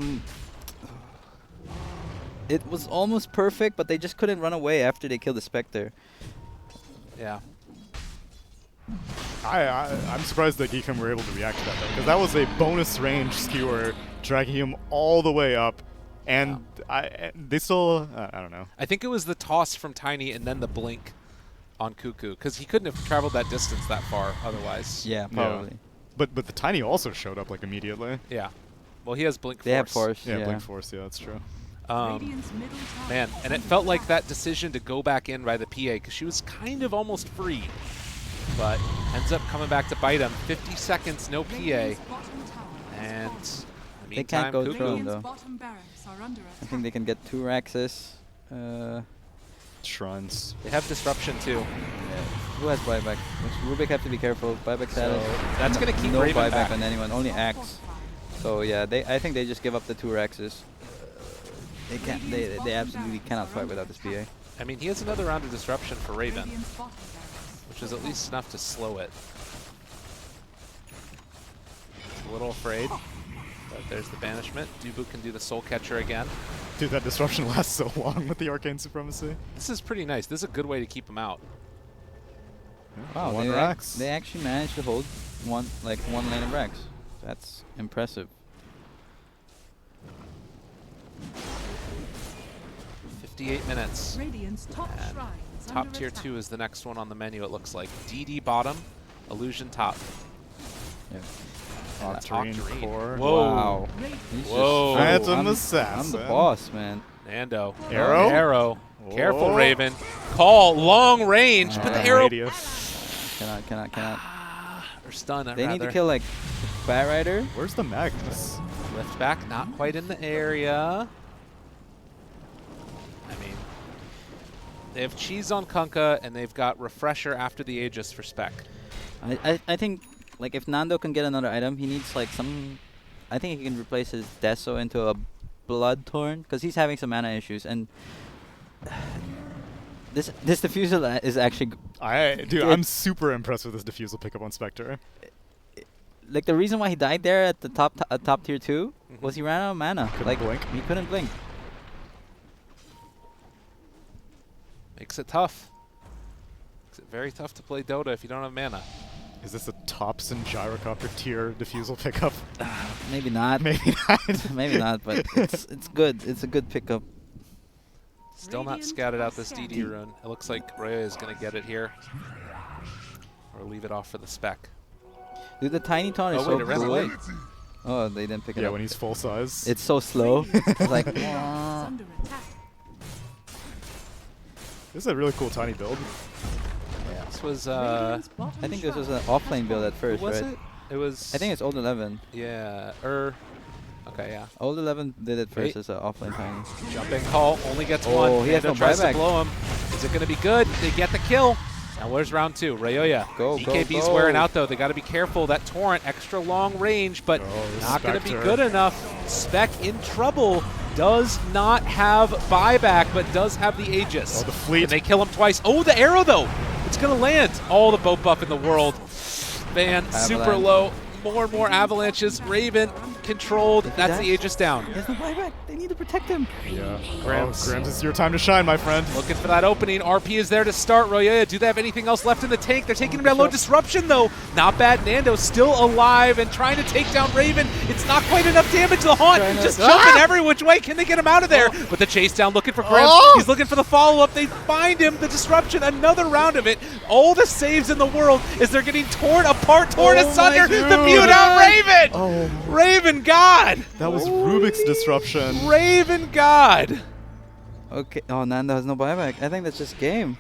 it was almost perfect, but they just couldn't run away after they killed the Spectre. Yeah. I'm surprised that Geek were able to react to that, though, because that was a bonus range skewer, dragging him all the way up, and they still, I don't know. I think it was the toss from Tiny and then the blink on Cuckoo, because he couldn't have traveled that distance that far otherwise. Yeah, probably. But the Tiny also showed up like immediately. Yeah. Well, he has blink They have force. force. Yeah, Yeah, Blink Force, yeah, that's true. Radiant's middle tower Man, and it felt like that decision to go back in by the PA, because she was kind of almost free, but ends up coming back to bite him. 50 seconds, no PA, Radiant's bottom tower is and falling. in the They can't meantime, go Cuckoo- through him, Radiant's though. bottom barracks are under I attack. think they can get 2 Raxes. Shrines. They have disruption too. Yeah. Who has buyback? Rubik have to be careful. Buyback status. That's gonna keep no Raven buyback back. on anyone. Only Axe. So yeah, I think they just give up the 2 Raxes. They can't. They absolutely cannot fight without this PA. I mean, he has another round of disruption for Raven, Radiant's bottom barracks which is at least enough to slow it. He's a little afraid, but there's the banishment. Dubu can do the soul catcher again. Dude, that disruption lasts so long with the Arcane Supremacy. This is pretty nice. This is a good way to keep him out. Wow, One Rax. they actually managed to hold one lane of Rax. That's impressive. 58 minutes. Radiant's top And shrine is Top under tier attack. 2 is the next one on the menu, it looks like. DD bottom, Illusion top. Yeah. Octarine Octarine. core. Whoa. Wow. Radiant He's just- Whoa. Phantom I'm the Assassin. boss, man. Nando. Arrow? Arrow. Careful, Whoa. Raven. Call, long range, but the arrow... Radius. Cannot. Or stun, They need to rather. kill like Bat Rider. Where's the Magnus? Lift back, not quite in the area. I mean, they have cheese on Kunkka, and they've got refresher after the Aegis for spec. I think like if Nando can get another item, he needs like some. I think he can replace his Deso into a Blood Torn because he's having some mana issues and. This diffusal is actually Dude, I'm super impressed with this diffusal pickup on Spectre. like the reason why he died there at the top tier 2 Mhm. was he ran out of mana. Couldn't like blink. he couldn't blink. Makes it tough. Makes it very tough to play Dota if you don't have mana. Is this a Thompson Gyrocopter tier diffusal pickup? Maybe not. Maybe not. Maybe not. But it's good. It's a good pickup. Still not Radiant scouted out are this DD scanning. rune. It looks like Rhea is going to get it here. Or leave it off for the spec. Dude, the Tiny Taunt is Oh, so wait, it ran cool. away. Oh, they didn't pick it Yeah, up. when he's full size. It's so slow. It's like, Is under attack. This is a really cool tiny build. This was Radiant's bottom I think this was an shrine offlane build at first, was right? it? It was. I think it's old 11. Yeah. Okay. Yeah. Old 11 did it Wait. first as an offlane tiny. Jumping call only gets Oh, one. he has Nando no tries to buyback. blow him. Is it going to be good? They get the kill. Now where's round 2? Rayoya. Go, BKB's go. wearing out though. They got to be careful. That torrent, extra long range, but Oh, not going to be Spectre. good enough. Spec in trouble. Does not have buyback, but does have the Aegis. Oh, the fleet. Can they kill him twice? Oh, the arrow though. It's going to land. All the boat buff in the world. Van super Avalanche. low. More and more avalanches. Raven controlled. If he That's the dies- Aegis down. He has no buyback. They need to protect him. Yeah. Grams. Oh, Grams, it's your time to shine, my friend. Looking for that opening. RP is there to start. Royaya, do they have anything else left in the tank? They're taking him down low. Disruption, though. Not bad. Nando still alive and trying to take down Raven. It's not quite enough damage. The Haunt Trying to- just jumping every which way. Can they get him out of there? But the chase down looking for Grams. Oh! He's looking for the follow-up. They find him. The Disruption, another round of it. All the saves in the world is they're getting torn apart, torn Oh asunder. my The dude. Mute out Raven! Oh, Raven God! that was Rubik's disruption. Raven God! Okay. Oh, Nando has no buyback. I think that's just game.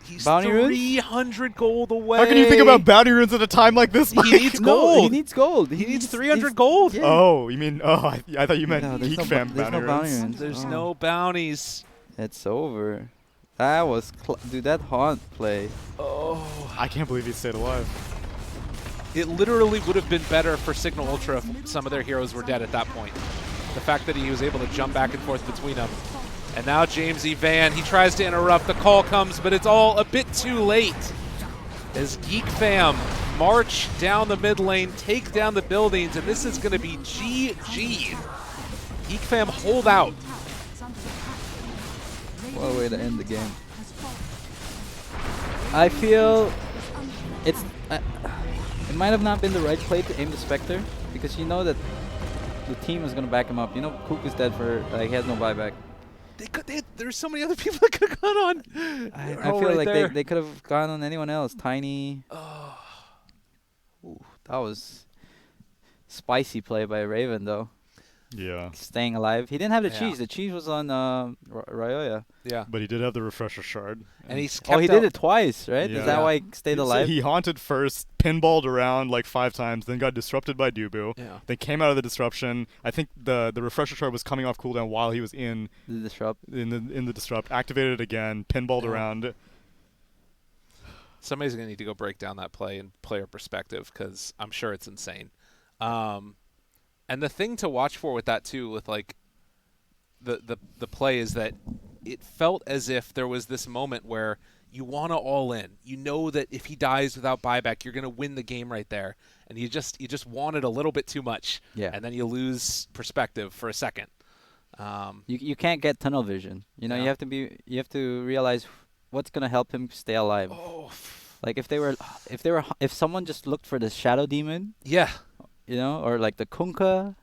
He's Bounty runes? 300 gold away. How can you think about bounty runes at a time like this, He Mike? needs gold. No, he needs gold. He needs 300 gold. Yeah. Oh, you mean? Oh, I thought you meant No, there's Geek no Fam there's no bounty bounty runes. runes. There's Oh. no bounties. It's over. That was dude. That haunt play. Oh. I can't believe he stayed alive. It literally would have been better for Cignal Ultra if some of their heroes were dead at that point. The fact that he was able to jump back and forth between them. And now James E. Van, he tries to interrupt. The call comes, but it's all a bit too late. As Geek Fam march down the mid lane, take down the buildings, and this is going to be GG. Geek Fam hold out. What a way to end the game. I feel it's it might have not been the right play to aim the Spectre because you know that the team is gonna back him up. You know, Cook is dead for he has no buyback. There's so many other people that could have gone on. I Oh, feel right like there. they could have gone on anyone else. Tiny. Oh. Ooh, that was spicy play by Raven though. Yeah, Staying alive. He didn't have the Yeah. cheese. The cheese was on Rayoya. Yeah. but he did have the refresher shard. And he's Oh, he kept did it twice, right? Yeah. Is that why he stayed So alive? he haunted first, pinballed around like 5 times, then got disrupted by Dubu. Yeah. Then came out of the disruption. I think the refresher shard was coming off cooldown while he was in The disrupt. the disrupt. Activated it again, pinballed Yeah. around. Somebody's going to need to go break down that play in player perspective because I'm sure it's insane. And the thing to watch for with that too, with like the play, is that it felt as if there was this moment where you want to all in. You know that if he dies without buyback, you're going to win the game right there, and you just wanted a little bit too much. Yeah. And then you lose perspective for a second. You can't get tunnel vision. You know, Yeah. you have to realize what's gonna help him stay alive. Oh. Like if someone just looked for the shadow demon, Yeah. you know, or like the Kunkka,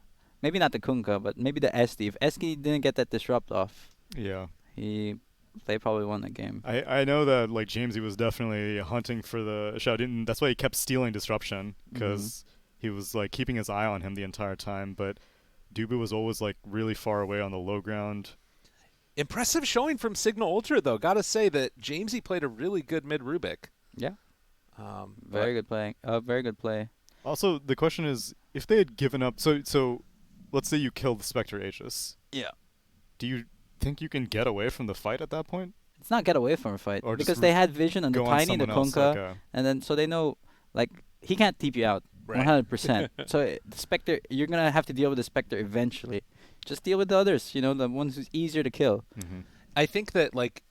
maybe not the Kunkka, but maybe the SD. If SD didn't get that disrupt off, Yeah. they probably won the game. I know that like Jamesy was definitely hunting for the shadow. And that's why he kept stealing disruption because he was like keeping his eye on him the entire time. But Dubu was always like really far away on the low ground. Impressive showing from Cignal Ultra, though. Got to say that Jamesy played a really good mid Rubik. Yeah, But very good playing. Very good play. Also, the question is, if they had given up, so let's say you kill the Spectre Aegis. Yeah. Do you think you can get away from the fight at that point? It's not get away from a fight Or just because they had vision on the Go on Tiny, the someone else, Kunkka, okay. and then so they know like he can't TP you out Right. 100%. So the Spectre, you're gonna have to deal with the Spectre eventually. Just deal with the others. You know, the ones who's easier to kill. Mm-hmm. I think that, like,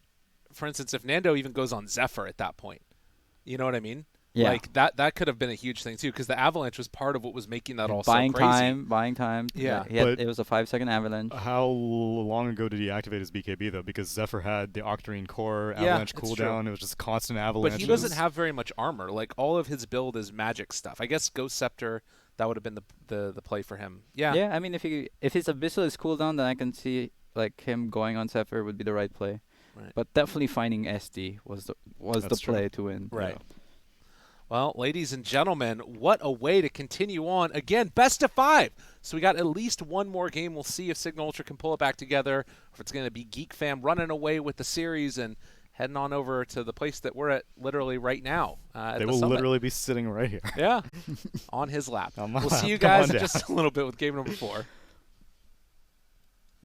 for instance, if Nando even goes on Zephyr at that point, you know what I mean? Yeah. Like, that could have been a huge thing, too, because the Avalanche was part of what was making that all buying so crazy. buying time. Yeah. But- It was a 5-second avalanche. How long ago did he activate his BKB though? Because Zephyr had the Octarine core Yeah, avalanche it's cooldown. true. It was just constant But avalanches. he doesn't have very much armor. Like, all of his build is magic stuff. I guess Ghost Scepter, that would have been the play for him. Yeah. Yeah, I mean, if his Abyssal is cooldown, then I can see like him going on Zephyr would be the right play. Right. But definitely finding SD was the That's true. play to win. Right. Yeah. Well, ladies and gentlemen, what a way to continue on. Again, best of 5. So we got at least one more game. We'll see if Cignal Ultra can pull it back together, or if it's going to be Geek Fam running away with the series and heading on over to the place that we're at literally right now. At They the will summit. literally be sitting right here. Yeah, on his lap. Come We'll see you on, come guys on in just a little bit with game number 4.